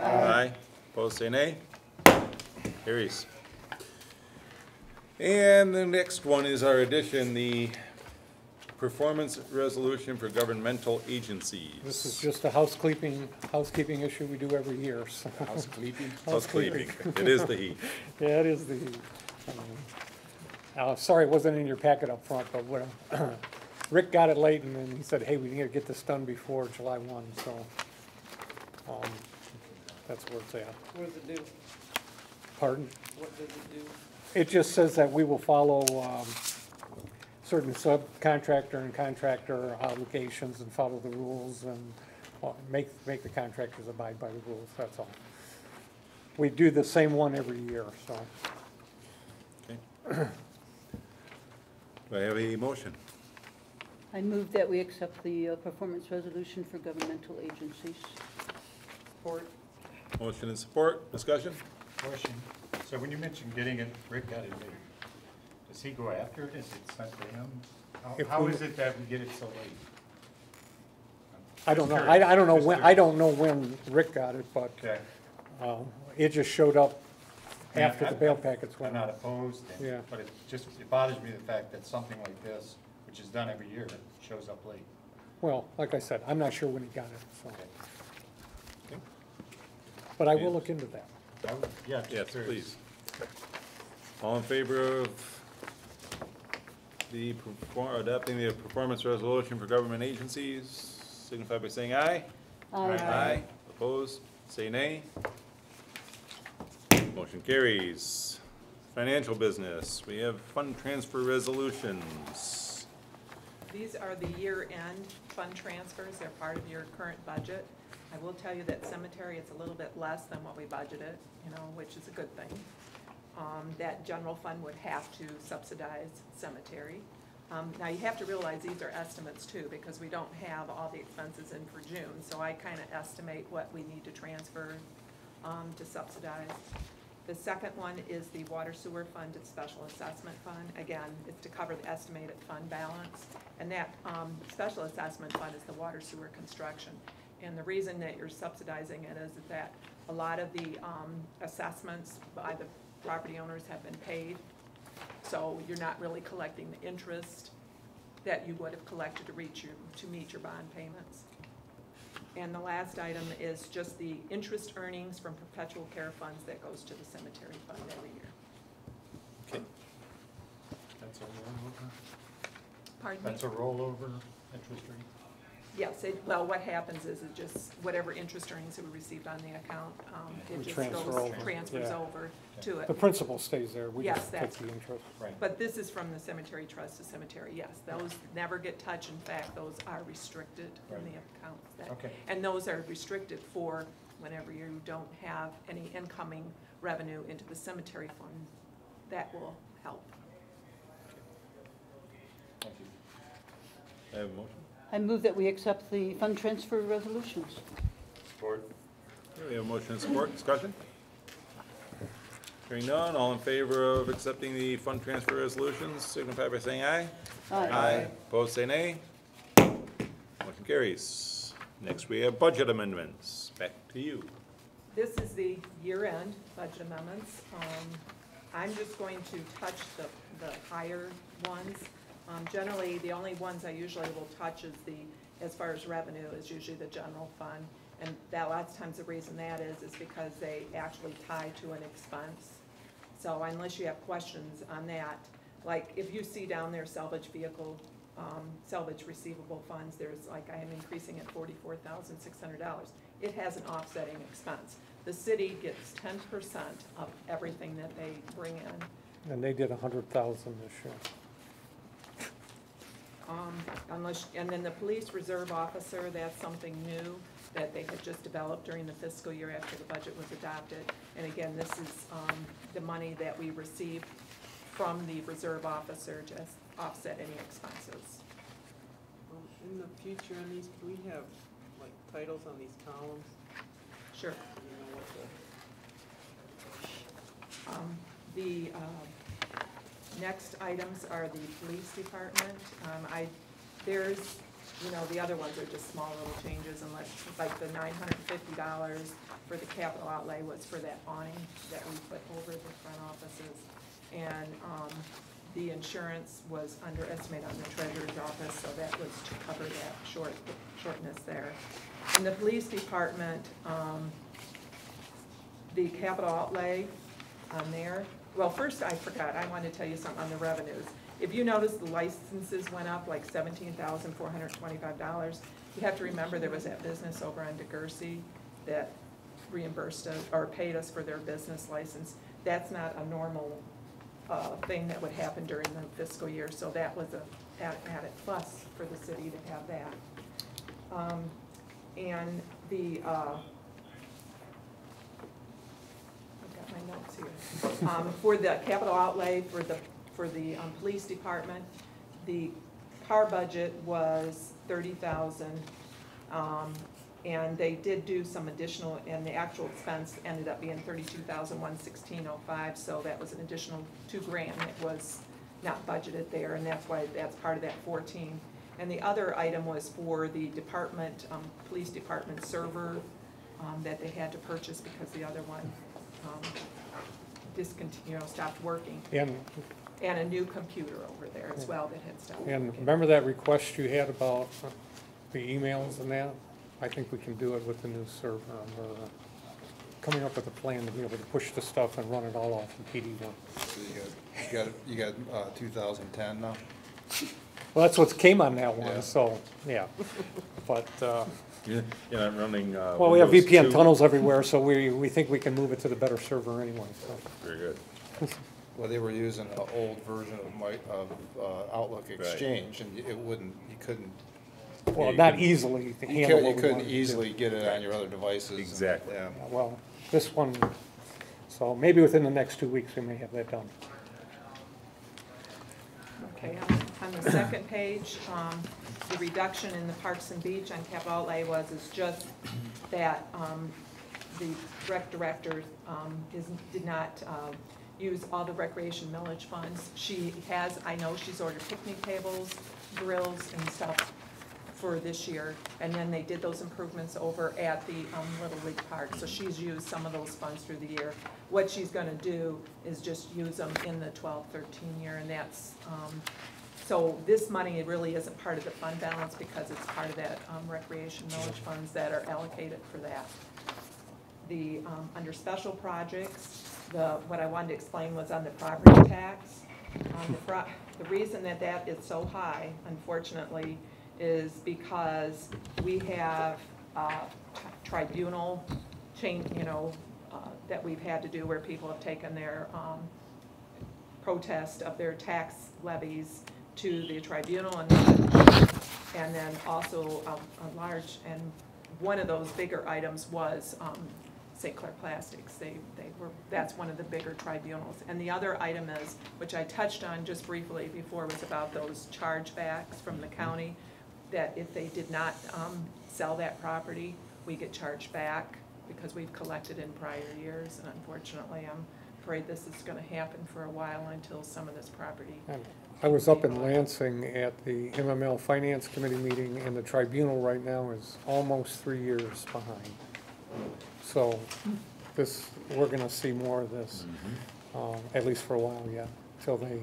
Aye. Opposed, say nay. Carries. And the next one is our addition, the performance resolution for governmental agencies. This is just a housekeeping issue we do every year, so. Housekeeping? Housekeeping. It is the heat. Yeah, it is the, sorry it wasn't in your packet up front, but what, Rick got it late, and then he said, hey, we need to get this done before July 1, so, that's where it's at. What does it do? Pardon? What does it do? It just says that we will follow certain subcontractor and contractor obligations and follow the rules and make the contractors abide by the rules, that's all. We do the same one every year, so. Okay. Do I have a motion? I move that we accept the performance resolution for governmental agencies. Support. Motion and support. Discussion? Question, so when you mentioned getting it, Rick got it late, does he go after it? Is it sent to him? If How we- is it that we get it so late? I don't know, Just I don't know curious, when, just I don't know when Rick got it, but, Okay. it just showed up I mean, after the bail packets went I'm not out. opposed, Yeah. but it bothers me the fact that something like this, which is done every year, shows up late. Well, like I said, I'm not sure when he got it, so. Okay. But I will look into that. Yeah, just Yes, curious. please. All in favor of adopting the performance resolution for government agencies, signify by saying aye. Aye. Opposed, say nay. Motion carries. Financial business, we have fund transfer resolutions. These are the year-end fund transfers, they're part of your current budget. I will tell you that cemetery, it's a little bit less than what we budgeted, which is a good thing. That general fund would have to subsidize cemetery. Now, you have to realize these are estimates too, because we don't have all the expenses in for June, so I kind of estimate what we need to transfer to subsidize. The second one is the water sewer fund and special assessment fund. Again, it's to cover the estimated fund balance. And that special assessment fund is the water sewer construction. And the reason that you're subsidizing it is that a lot of the assessments by the property owners have been paid. So you're not really collecting the interest that you would have collected to meet your bond payments. And the last item is just the interest earnings from perpetual care funds that goes to the cemetery fund every year. Okay. That's a rollover? Pardon me? That's a rollover interest rate? Yes, well, what happens is it just, whatever interest earnings that we received on the account, it We just transfer over, transfers yeah. over to The it. principal stays there, we Yes, just take that's- the interest. Right. But this is from the cemetery trust to cemetery, yes. Those never get touched. In fact, those are restricted in the accounts. Okay. And those are restricted for whenever you don't have any incoming revenue into the cemetery fund. That will help. Thank you. I have a motion. I move that we accept the fund transfer resolutions. Support. Okay, we have a motion and support. Discussion? Hearing none, all in favor of accepting the fund transfer resolutions, signify by saying aye. Aye. Opposed, say nay. Motion carries. Next, we have budget amendments. Back to you. This is the year-end budget amendments. I'm just going to touch the higher ones. Generally, the only ones I usually will touch is as far as revenue, is usually the general fund. And that lots of times the reason that is because they actually tie to an expense. So unless you have questions on that, like if you see down there salvage vehicle, salvage receivable funds, there's like, I am increasing at $44,600. It has an offsetting expense. The city gets 10% of everything that they bring in. And they did 100,000 this year. And then the police reserve officer, that's something new that they had just developed during the fiscal year after the budget was adopted. And again, this is the money that we received from the reserve officer to offset any expenses. In the future on these, can we have like titles on these columns? Sure. You know what The next items are the police department. There's, the other ones are just small little changes, unless, like the $950 for the capital outlay was for that awning that we put over the front offices. And the insurance was underestimated on the treasurer's office, so that was to cover that shortness there. In the police department, the capital outlay on there, well, first I forgot, I wanted to tell you something on the revenues. If you notice, the licenses went up like $17,425. You have to remember there was that business over on DeGursey that reimbursed us or paid us for their business license. That's not a normal thing that would happen during the fiscal year, so that was a added plus for the city to have that. And the I've got my notes here. For the capital outlay for the police department, the car budget was $30,000, and they did do some additional, and the actual expense ended up being $32,116.05. So that was an additional $2,000 that was not budgeted there, and that's why that's part of that 14. And the other item was for the department, police department server that they had to purchase because the other one stopped working. And a new computer over there as well that had stopped And working. remember that request you had about the emails and that? I think we can do it with the new server. We're coming up with a plan to be able to push the stuff and run it all off in PD1. So you got 2010 now? Well, that's what came on that one, Yeah. so, yeah. But, You're not running, well, we have Windows VPN 2? tunnels everywhere, so we think we can move it to the better server anyway, so. Very good. Well, they were using an old version of Outlook Exchange, and it wouldn't, you couldn't. Well, you not couldn't- easily You handle what we couldn't wanted to do. easily get it on your other devices. Exactly. Yeah. Well, this one, so maybe within the next 2 weeks, we may have that done. Okay, on the second page, the reduction in the Parks and Beach on capital outlay is just that the rec director did not use all the recreation millage funds. She has, I know she's ordered picnic tables, grills, and stuff for this year, and then they did those improvements over at the Little League Park, so she's used some of those funds through the year. What she's gonna do is just use them in the 12-13 year, and that's, so this money really isn't part of the fund balance because it's part of that recreation millage funds that are allocated for that. The, under special projects, what I wanted to explain was on the property tax. The reason that is so high, unfortunately, is because we have tribunal change, that we've had to do where people have taken their protest of their tax levies to the tribunal, and then also a large, and one of those bigger items was St. Clair Plastics. That's one of the bigger tribunals. And the other item is, which I touched on just briefly before, was about those chargebacks from the county, that if they did not sell that property, we get charged back because we've collected in prior years. And unfortunately, I'm afraid this is going to happen for a while until some of this property. And I was up in Lansing at the MML Finance Committee meeting, and the tribunal right now is almost 3 years behind. So this, we're gonna see more of this, at least for a while yet, till they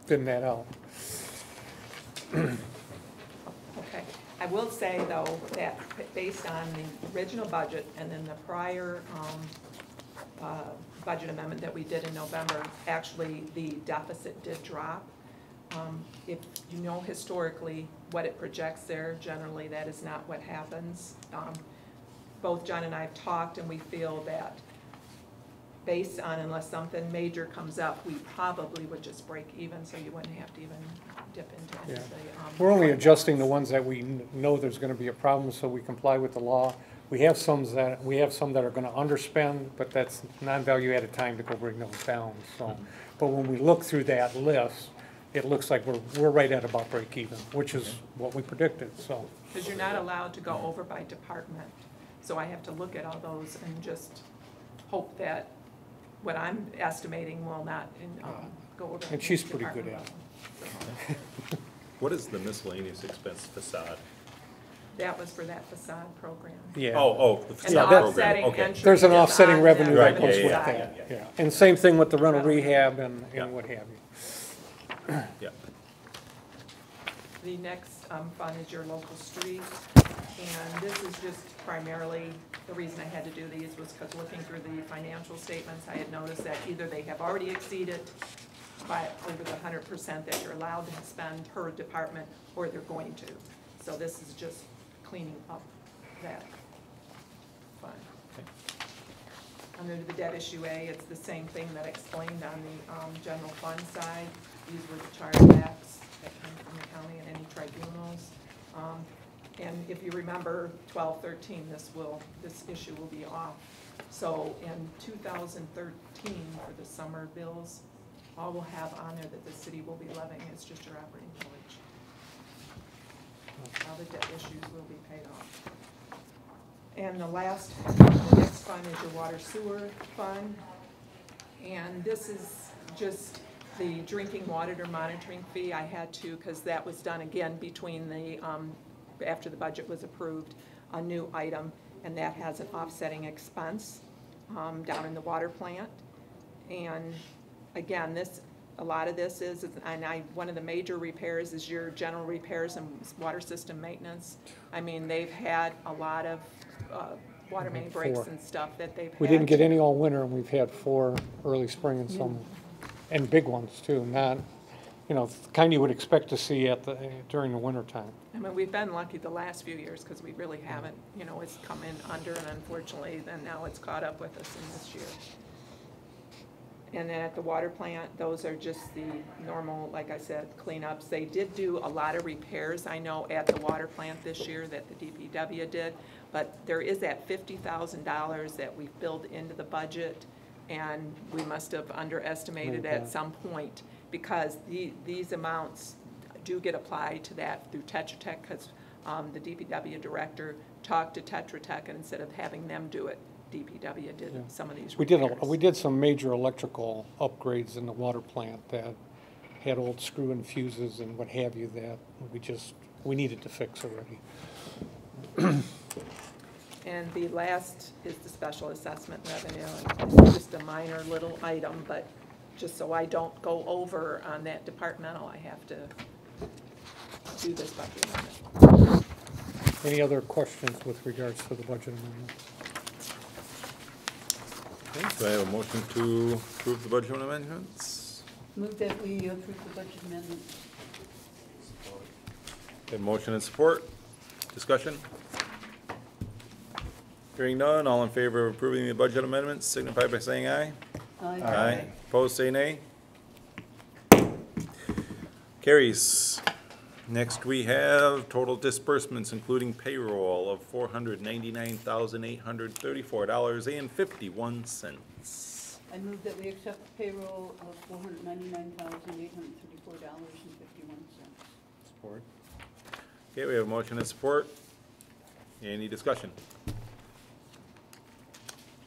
thin that out. Okay. I will say, though, that based on the original budget and then the prior budget amendment that we did in November, actually, the deficit did drop. If you know historically what it projects there, generally that is not what happens. Both John and I have talked, and we feel that based on, unless something major comes up, we probably would just break even, so you wouldn't have to even dip into any of the. We're only fund adjusting the balance. ones that we know there's gonna be a problem, so we comply with the law. We have some that are gonna underspend, but that's non-value added time to go bring those down, so. But when we look through that list, it looks like we're right at about break even, which is what we predicted, so. Because you're not allowed to go over by department. So I have to look at all those and just hope that what I'm estimating will not go over. And she's pretty good department at it. level. So What is the miscellaneous expense facade? that was for that facade program. Yeah. Oh, the And facade the program, offsetting okay. entry There's an is offsetting on revenue that that goes revenue with side. that, yeah. And same thing with the rental Rental. rehab and Yeah. what have you. Yeah. The next fund is your local streets, and this is just primarily, the reason I had to do these was because looking through the financial statements, I had noticed that either they have already exceeded by over the 100% that you're allowed to spend per department, or they're going to. So this is just cleaning up that fund. Under the debt issue A, it's the same thing that I explained on the general fund side. These were the chargebacks that came from the county and any tribunals. And if you remember 12-13, this issue will be off. So in 2013, for the summer bills, all we'll have on there that the city will be levying is just your operating millage. All the debt issues will be paid off. And the next fund is your water sewer fund. And this is just the drinking water monitoring fee. I had to, because that was done again between the, after the budget was approved, a new item, and that has an offsetting expense down in the water plant. And again, a lot of this is, one of the major repairs is your general repairs and water system maintenance. I mean, they've had a lot of water main breaks 4. and stuff that they've had. We didn't get any all winter, and we've had 4 early spring and summer, and big ones too, not, the kind you would expect to see during the winter time. I mean, we've been lucky the last few years because we really haven't, it's come in under, and unfortunately, then now it's caught up with us in this year. And then at the water plant, those are just the normal, like I said, cleanups. They did do a lot of repairs, I know, at the water plant this year that the DPW did, but there is that $50,000 that we've built into the budget, and we must have underestimated at some point, because these amounts do get applied to that through Tetra Tech, because the DPW director talked to Tetra Tech, and instead of having them do it, DPW did some of these repairs. We did some major electrical upgrades in the water plant that had old screw-in fuses and what have you that we needed to fix already. And the last is the special assessment revenue. And it's just a minor little item, but just so I don't go over on that departmental, I have to do this budget amendment. Any other questions with regards to the budget amendment? Okay, so I have a motion to approve the budget amendments. Move that we approve the budget amendment. Have motion and support. Discussion? Hearing none, all in favor of approving the budget amendments, signify by saying aye. Aye. Opposed, say nay. Carries. Next, we have total disbursements, including payroll, of $499,834.51. I move that we accept the payroll of $499,834.51. Support. Okay, we have motion and support. Any discussion?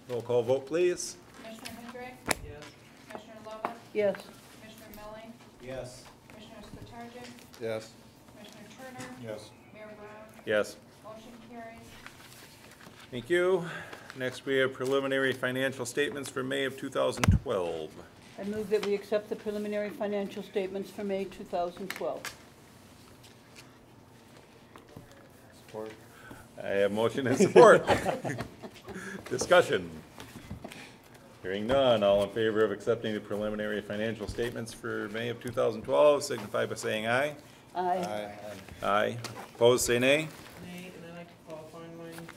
Roll call vote, please. Commissioner Hendrick? Yes. Commissioner Lovett? Yes. Commissioner Milling? Yes. Commissioner Spitaler? Yes. Commissioner Turner? Yes. Mayor Brown? Yes. Motion carries. Thank you. Next, we have preliminary financial statements for May of 2012. I move that we accept the preliminary financial statements for May 2012. Support. I have motion and support. Discussion. Hearing none, all in favor of accepting the preliminary financial statements for May of 2012, signify by saying aye. Aye. Aye. Opposed, say nay. Nay, and then I can qualify mine,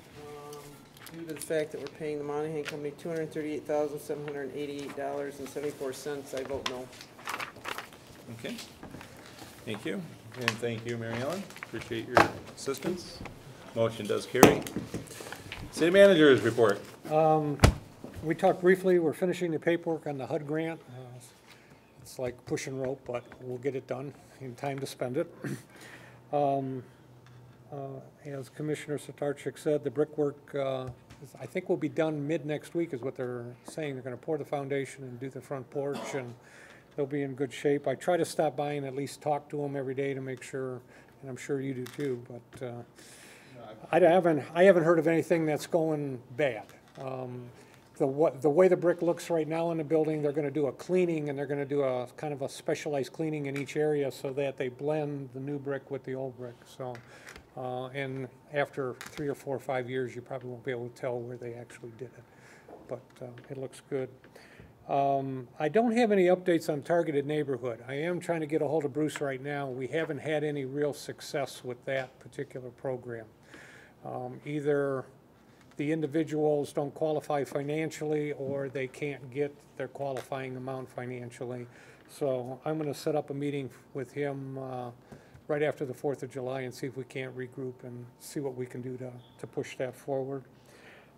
due to the fact that we're paying the Monahan Company $238,788.74, I vote no. Okay. Thank you. And thank you, Mary Ellen. Appreciate your assistance. Motion does carry. City Manager's report. We talked briefly, we're finishing the paperwork on the HUD grant. It's like pushing rope, but we'll get it done in time to spend it. As Commissioner Satarchik said, the brickwork, I think will be done mid-next week is what they're saying. They're gonna pour the foundation and do the front porch, and they'll be in good shape. I try to stop by and at least talk to them every day to make sure, and I'm sure you do too, but I haven't heard of anything that's going bad. The way the brick looks right now in the building, they're gonna do a cleaning, and they're gonna do a kind of a specialized cleaning in each area so that they blend the new brick with the old brick. So, and after 3 or 4 or 5 years, you probably won't be able to tell where they actually did it. But it looks good. I don't have any updates on targeted neighborhood. I am trying to get a hold of Bruce right now. We haven't had any real success with that particular program. Either the individuals don't qualify financially, or they can't get their qualifying amount financially. So I'm gonna set up a meeting with him right after the 4th of July and see if we can't regroup and see what we can do to push that forward.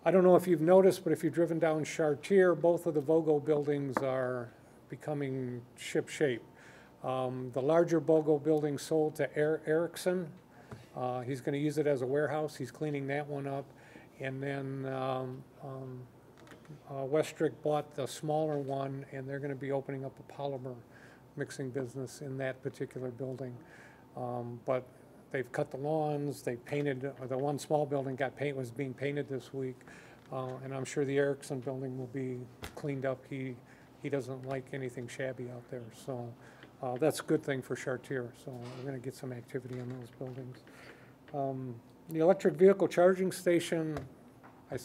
I don't know if you've noticed, but if you've driven down Chartier, both of the Vogo buildings are becoming ship shape. The larger Vogo building sold to Erickson. He's gonna use it as a warehouse. He's cleaning that one up. And then Westrick bought the smaller one, and they're gonna be opening up a polymer mixing business in that particular building. But they've cut the lawns, they painted, the one small building was being painted this week. And I'm sure the Erickson building will be cleaned up. He doesn't like anything shabby out there. So that's a good thing for Chartier. So we're gonna get some activity on those buildings. The electric vehicle charging station, I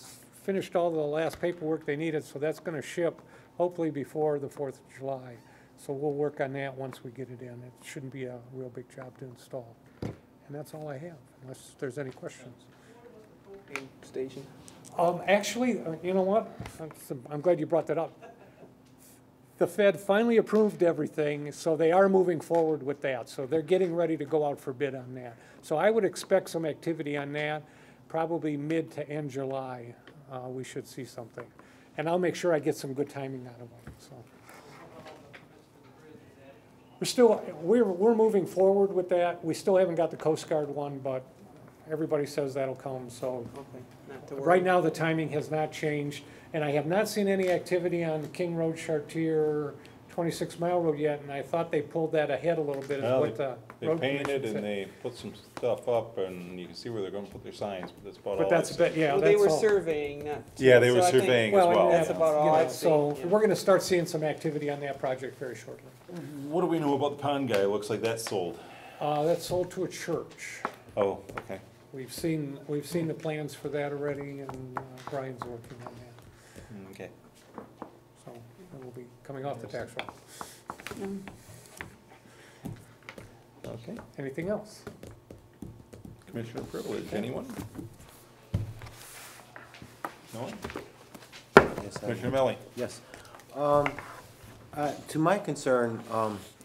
finished all the last paperwork they needed, so that's gonna ship hopefully before the 4th of July. So we'll work on that once we get it in. It shouldn't be a real big job to install. And that's all I have, unless there's any questions. Station. Actually, you know what? I'm glad you brought that up. The Fed finally approved everything, so they are moving forward with that. So they're getting ready to go out for bid on that. So I would expect some activity on that, probably mid to end July. We should see something. And I'll make sure I get some good timing out of them, so. We're moving forward with that. We still haven't got the Coast Guard one, but everybody says that'll come, so. Okay, not to worry. Right now, the timing has not changed, and I have not seen any activity on King Road, Chartier, 26 Mile Road yet, and I thought they pulled that ahead a little bit, is Well, what the They road painted commission and said. they put some stuff up, and you can see where they're gonna put their signs, but that's about all But I've that's a seen. bit, yeah, Well, they that's were all. surveying, not. Yeah, they were so I think surveying as Well, well. That's about all you know, I've seen. So yeah. we're gonna start seeing some activity on that project very shortly. What do we know about the pond guy? Looks like that's sold. That's sold to a church. Oh, okay. We've seen the plans for that already, and Brian's working on that. Okay. So it will be coming off the tax roll. Okay. Anything else? Commissioner privilege, anyone? No one? Yes, Commissioner Melly? Yes. To my concern,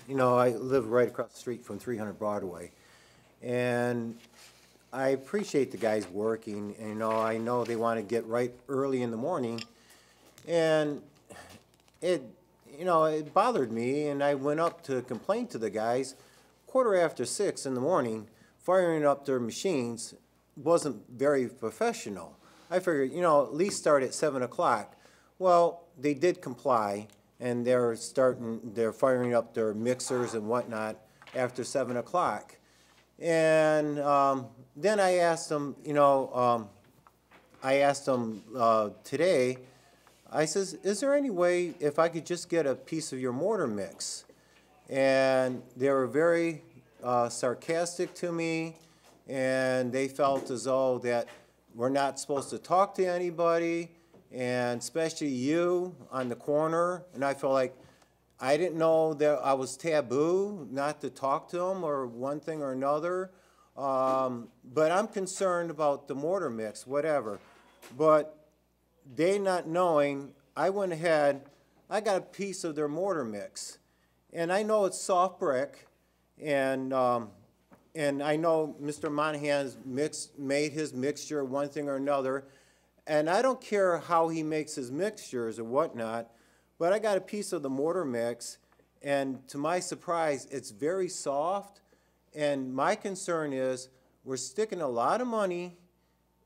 you know, I live right across the street from 300 Broadway, and I appreciate the guys working, and, you know, I know they want to get right early in the morning, and it, you know, it bothered me, and I went up to complain to the guys. 6:15 in the morning, firing up their machines wasn't very professional. I figured, you know, at least start at 7 o'clock. Well, they did comply, and they're firing up their mixers and whatnot after 7 o'clock. And then I asked them, you know, I asked them today, I says, is there any way if I could just get a piece of your mortar mix? And they were very sarcastic to me, and they felt as though that we're not supposed to talk to anybody, and especially you on the corner. And I felt like I didn't know that I was taboo not to talk to them or one thing or another. But I'm concerned about the mortar mix, whatever. But they not knowing, I went ahead, I got a piece of their mortar mix. And I know it's soft brick, and I know Mr. Monahan's made his mixture one thing or another, and I don't care how he makes his mixtures or whatnot, but I got a piece of the mortar mix, and to my surprise, it's very soft, and my concern is we're sticking a lot of money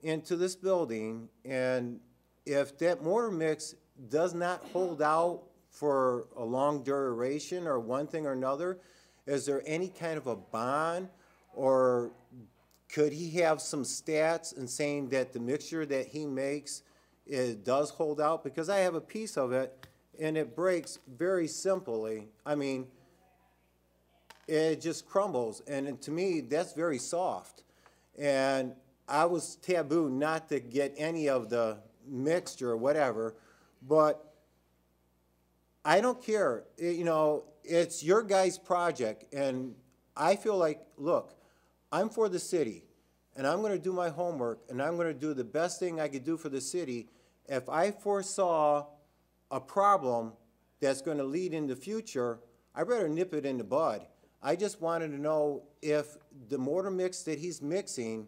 into this building, and if that mortar mix does not hold out for a long duration or one thing or another, is there any kind of a bond, or could he have some stats in saying that the mixture that he makes does hold out? Because I have a piece of it and it breaks very simply. I mean, it just crumbles, and to me that's very soft. And I was taboo not to get any of the mixture or whatever, but I don't care. You know, it's your guys' project, and I feel like, look, I'm for the city, and I'm going to do my homework, and I'm going to do the best thing I could do for the city. If I foresaw a problem that's going to lead in the future, I better nip it in the bud. I just wanted to know if the mortar mix that he's mixing,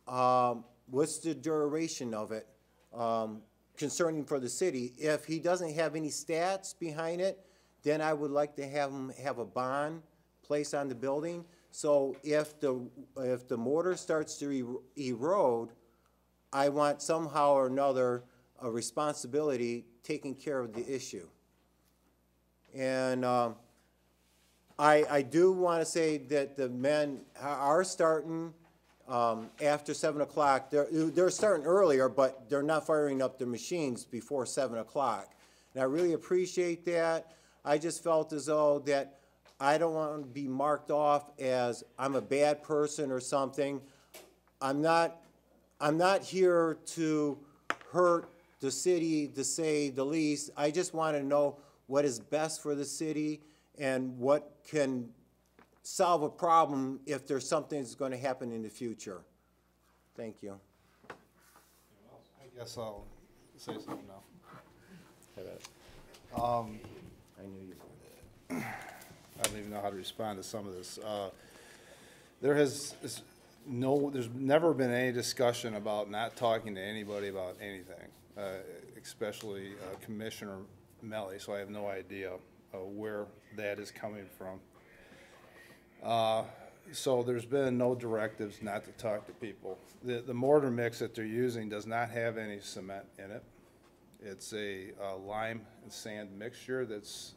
what's the duration of it? Concerning for the city. If he doesn't have any stats behind it, then I would like to have him have a bond placed on the building. So if the mortar starts to erode, I want somehow or another a responsibility taking care of the issue. And I do want to say that the men are starting after 7 o'clock. They're starting earlier, but they're not firing up their machines before 7 o'clock. And I really appreciate that. I just felt as though that I don't want to be marked off as I'm a bad person or something. I'm not here to hurt the city, to say the least. I just want to know what is best for the city and what can solve a problem if there's something that's going to happen in the future. Thank you. I guess I'll say something now. I knew you would. I don't even know how to respond to some of this. There's never been any discussion about not talking to anybody about anything, especially Commissioner Melly, so I have no idea where that is coming from. So there's been no directives not to talk to people. The mortar mix that they're using does not have any cement in it. It's a lime and sand mixture that's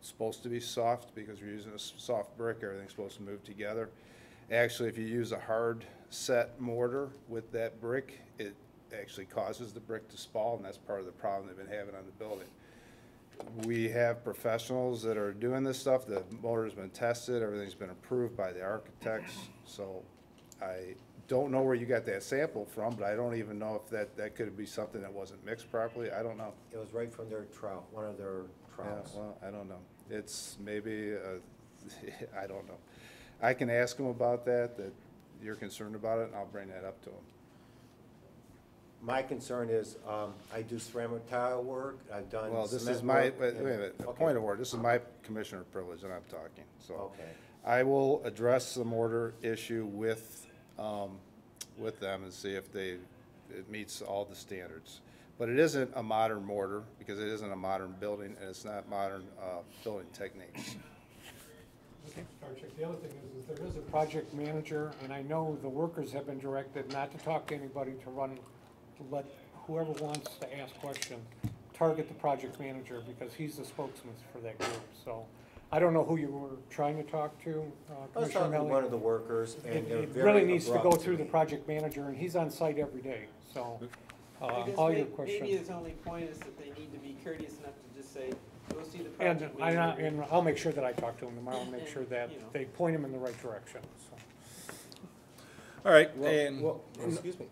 supposed to be soft because we're using a soft brick. Everything's supposed to move together. Actually, if you use a hard set mortar with that brick, it actually causes the brick to spall, and that's part of the problem they've been having on the building. We have professionals that are doing this stuff. The motor's been tested. Everything's been approved by the architects. So I don't know where you got that sample from, but I don't even know if that could be something that wasn't mixed properly. I don't know. It was right from their trial, one of their trials. Yeah, well, I don't know. It's maybe, I don't know. I can ask them about that you're concerned about it, and I'll bring that up to them. My concern is, I do ceramic tile work, I've done Well, this cement is my, work, wait a and- minute, a okay. point of order. This is my commissioner privilege, and I'm talking, so. Okay. I will address the mortar issue with them and see if it meets all the standards. But it isn't a modern mortar, because it isn't a modern building, and it's not modern building techniques. The other thing is there is a project manager, and I know the workers have been directed not to talk to anybody, to let whoever wants to ask questions target the project manager, because he's the spokesman for that group. So I don't know who you were trying to talk to, I was Commissioner talking to Melly. one of the workers, and It they're it very really needs to go abrupt through the me. project manager, and he's on site every day, so, I guess all your Maybe questions. his only point is that they need to be courteous enough to just say, go see the And project I, manager. and I'll make sure that I talk to him tomorrow, and make And, sure that you know. they point him in the right direction, so. All right, Well, and well, excuse me.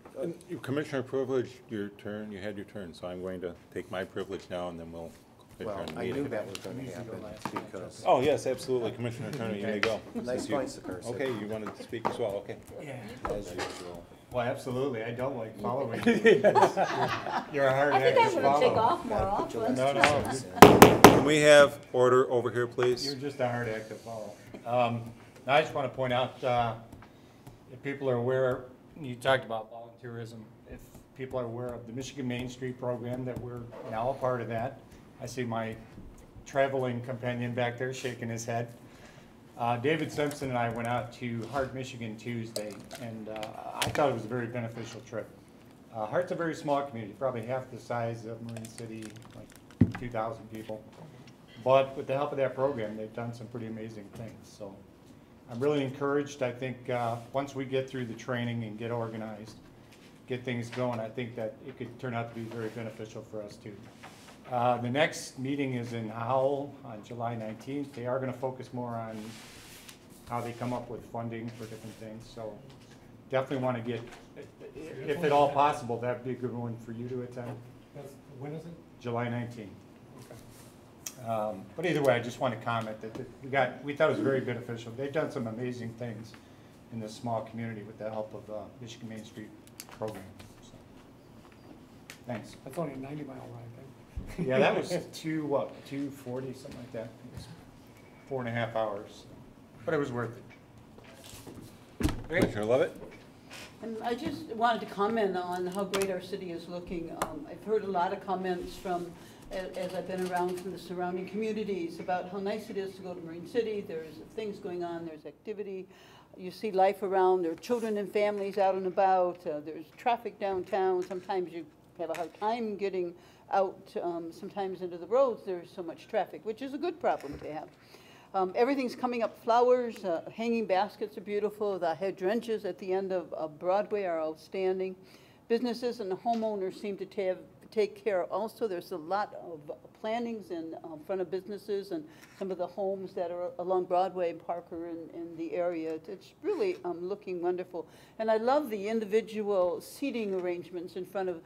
Commissioner Privilege, your turn, you had your turn, so I'm going to take my privilege now, and then we'll Well, adjourn the I knew meeting. that was gonna happen, because, Oh, yes, absolutely, Commissioner Turner, you may go. nice Since you- points, Curtis. Okay, you wanted to speak as well, okay. Yeah. As usual. Well, absolutely, I don't like following. You're a hard I think act I'm to gonna take follow. off more Gotta put your often. No, left no. two cents in. Can we have order over here, please? You're just a hard act to follow. I just want to point out, if people are aware, you talked about volunteerism, if people are aware of the Michigan Main Street program, that we're now a part of that. I see my traveling companion back there shaking his head. David Simpson and I went out to Hart, Michigan Tuesday, and I thought it was a very beneficial trip. Hart's a very small community, probably half the size of Marine City, like 2,000 people. But with the help of that program, they've done some pretty amazing things. So I'm really encouraged. I think once we get through the training and get organized, get things going, I think that it could turn out to be very beneficial for us too. The next meeting is in Howell on July 19th. They are going to focus more on how they come up with funding for different things. So definitely want to get, if at all possible, that'd be a good one for you to attend. When is it? July 19th. But either way, I just want to comment that we thought it was very beneficial. They've done some amazing things in this small community with the help of Michigan Main Street program. So, thanks. That's only a 90-mile ride, Yeah, that was 240, something like that. It was 4.5 hours, but it was worth it. Commissioner Levitt? And I just wanted to comment on how great our city is looking. I've heard a lot of comments from, as I've been around from the surrounding communities, about how nice it is to go to Marine City. There's things going on, there's activity. You see life around, there are children and families out and about. There's traffic downtown. Sometimes you have a hard time getting out, sometimes into the roads. There's so much traffic, which is a good problem to have. Everything's coming up, flowers, hanging baskets are beautiful. The hydrangeas at the end of Broadway are outstanding. Businesses and homeowners seem to take care also. There's a lot of plantings in front of businesses and some of the homes that are along Broadway and Parker in the area. It's really looking wonderful. And I love the individual seating arrangements in front of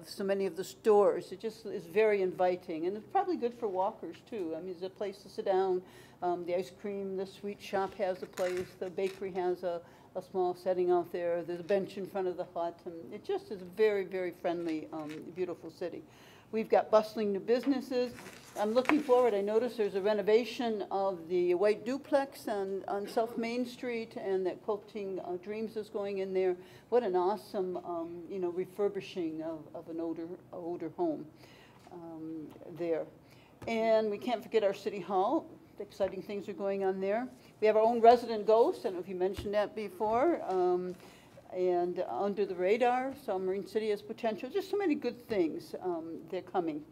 so many of the stores. It just is very inviting, and it's probably good for walkers too. I mean, it's a place to sit down. The ice cream, the sweet shop has a place. The bakery has a small setting out there. There's a bench in front of the hut, and it just is a very, very friendly, beautiful city. We've got bustling new businesses. I'm looking forward. I noticed there's a renovation of the white duplex on South Main Street, and that Quilting Dreams is going in there. What an awesome, refurbishing of an older home there. And we can't forget our city hall. Exciting things are going on there. We have our own resident ghost. I don't know if you mentioned that before. And under the radar, so Marine City has potential. Just so many good things they're coming.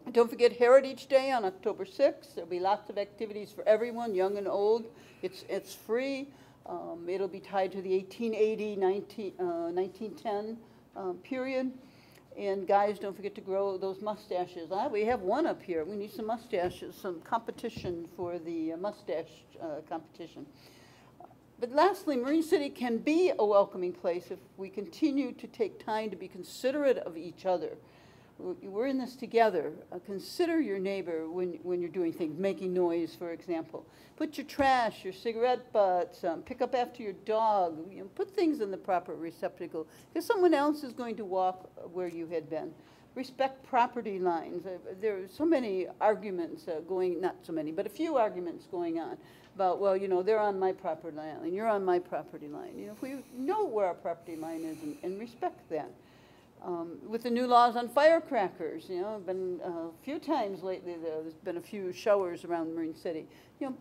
And don't forget Heritage Day on October 6th. There'll be lots of activities for everyone, young and old. It's free. It'll be tied to the 1880-1910 period. And guys, don't forget to grow those mustaches. We have one up here. We need some mustaches, some competition for the mustache competition. But lastly, Marine City can be a welcoming place if we continue to take time to be considerate of each other. We're in this together. Consider your neighbor when you're doing things, making noise, for example. Put your trash, your cigarette butts, pick up after your dog. Put things in the proper receptacle, because someone else is going to walk where you had been. Respect property lines. There are so many arguments not so many, but a few arguments going on about, well, they're on my property line and you're on my property line. If we know where our property line is and respect that. With the new laws on firecrackers, been a few times lately there's been a few showers around Marine City.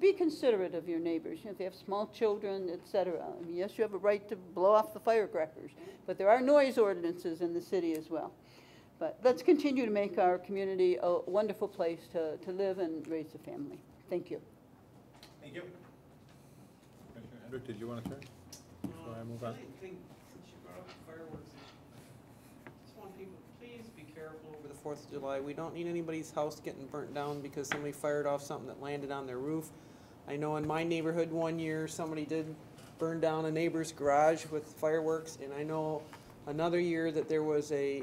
Be considerate of your neighbors. If they have small children, etc. I mean, yes, you have a right to blow off the firecrackers, but there are noise ordinances in the city as well. But let's continue to make our community a wonderful place to live and raise a family. Thank you. Thank you. Commissioner Hendrick, did you want to turn? Before I move on? I think, since you brought up the fireworks, I just want people, please be careful over the 4th of July. We don't need anybody's house getting burnt down because somebody fired off something that landed on their roof. I know in my neighborhood one year, somebody did burn down a neighbor's garage with fireworks, and I know another year that there was a,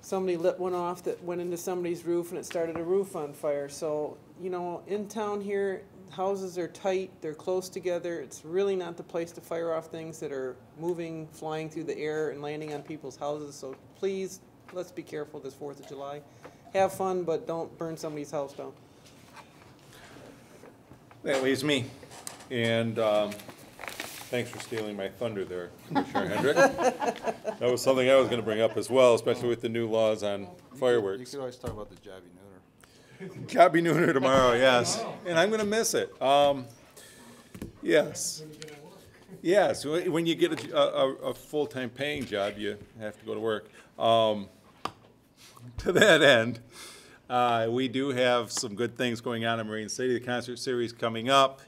somebody lit one off that went into somebody's roof and it started a roof on fire. So, you know, in town here, houses are tight, they're close together. It's really not the place to fire off things that are moving, flying through the air and landing on people's houses. So please, let's be careful this 4th of July. Have fun, but don't burn somebody's house down. That leaves me. And thanks for stealing my thunder there, Commissioner Hendrick. That was something I was going to bring up as well, especially with the new laws on fireworks. You could always talk about the Jobby Nooner. Jobby Nooner tomorrow, yes. And I'm going to miss it. Yes. Yes, when you get a full-time paying job, you have to go to work. To that end, we do have some good things going on in Marine City. The concert series coming up,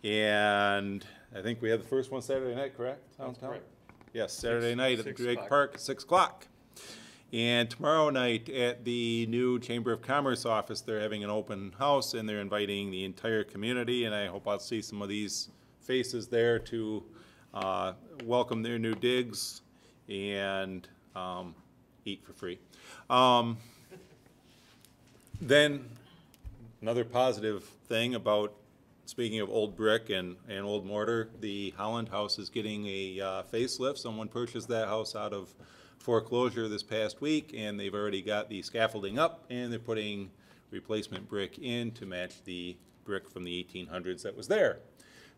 and I think we have the first one Saturday night, correct? That's correct. Yes, Saturday night at the 6 Drake o'clock. Park at 6 o'clock. And tomorrow night at the new Chamber of Commerce office, they're having an open house, and they're inviting the entire community, and I hope I'll see some of these faces there to welcome their new digs and eat for free. Then, another positive thing about, speaking of old brick and old mortar, the Holland House is getting a facelift. Someone purchased that house out of foreclosure this past week, and they've already got the scaffolding up, and they're putting replacement brick in to match the brick from the 1800s that was there.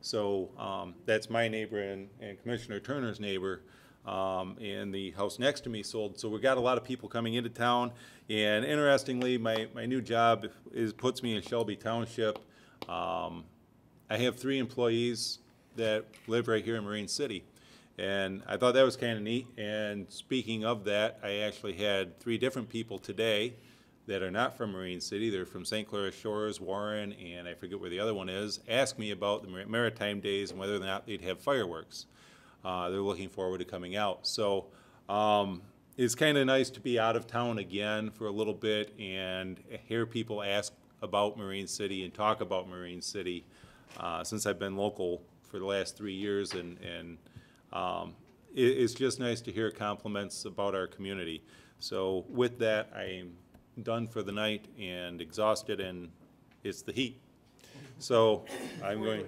So that's my neighbor and Commissioner Turner's neighbor. And the house next to me sold. So we got a lot of people coming into town. And interestingly, my new job puts me in Shelby Township. I have 3 employees that live right here in Marine City. And I thought that was kind of neat. And speaking of that, I actually had 3 different people today that are not from Marine City. They're from St. Clair Shores, Warren, and I forget where the other one is, ask me about the Maritime Days and whether or not they'd have fireworks. They're looking forward to coming out. So it's kind of nice to be out of town again for a little bit and hear people ask about Marine City and talk about Marine City since I've been local for the last 3 years. And it's just nice to hear compliments about our community. So with that, I'm done for the night and exhausted, and it's the heat. So I'm going.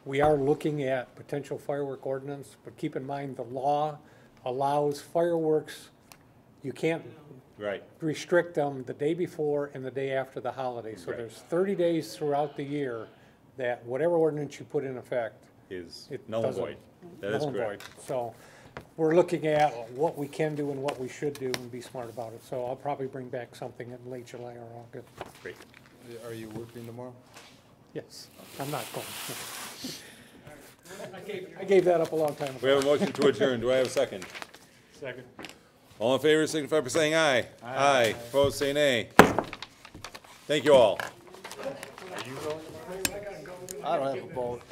We are looking at potential firework ordinance, but keep in mind the law allows fireworks, you can't Right. restrict them the day before and the day after the holiday. So Right. there's 30 days throughout the year that whatever ordinance you put in effect, Is it null and doesn't- void. That null is and correct. void. So we're looking at what we can do and what we should do and be smart about it. So I'll probably bring back something in late July or August. Great. Are you working tomorrow? Yes, I'm not going. I gave that up a long time We ago. have a motion to adjourn. Do I have a second? Second. All in favor, signify by saying aye. Aye. Opposed, say nay. Thank you all. I don't have a vote.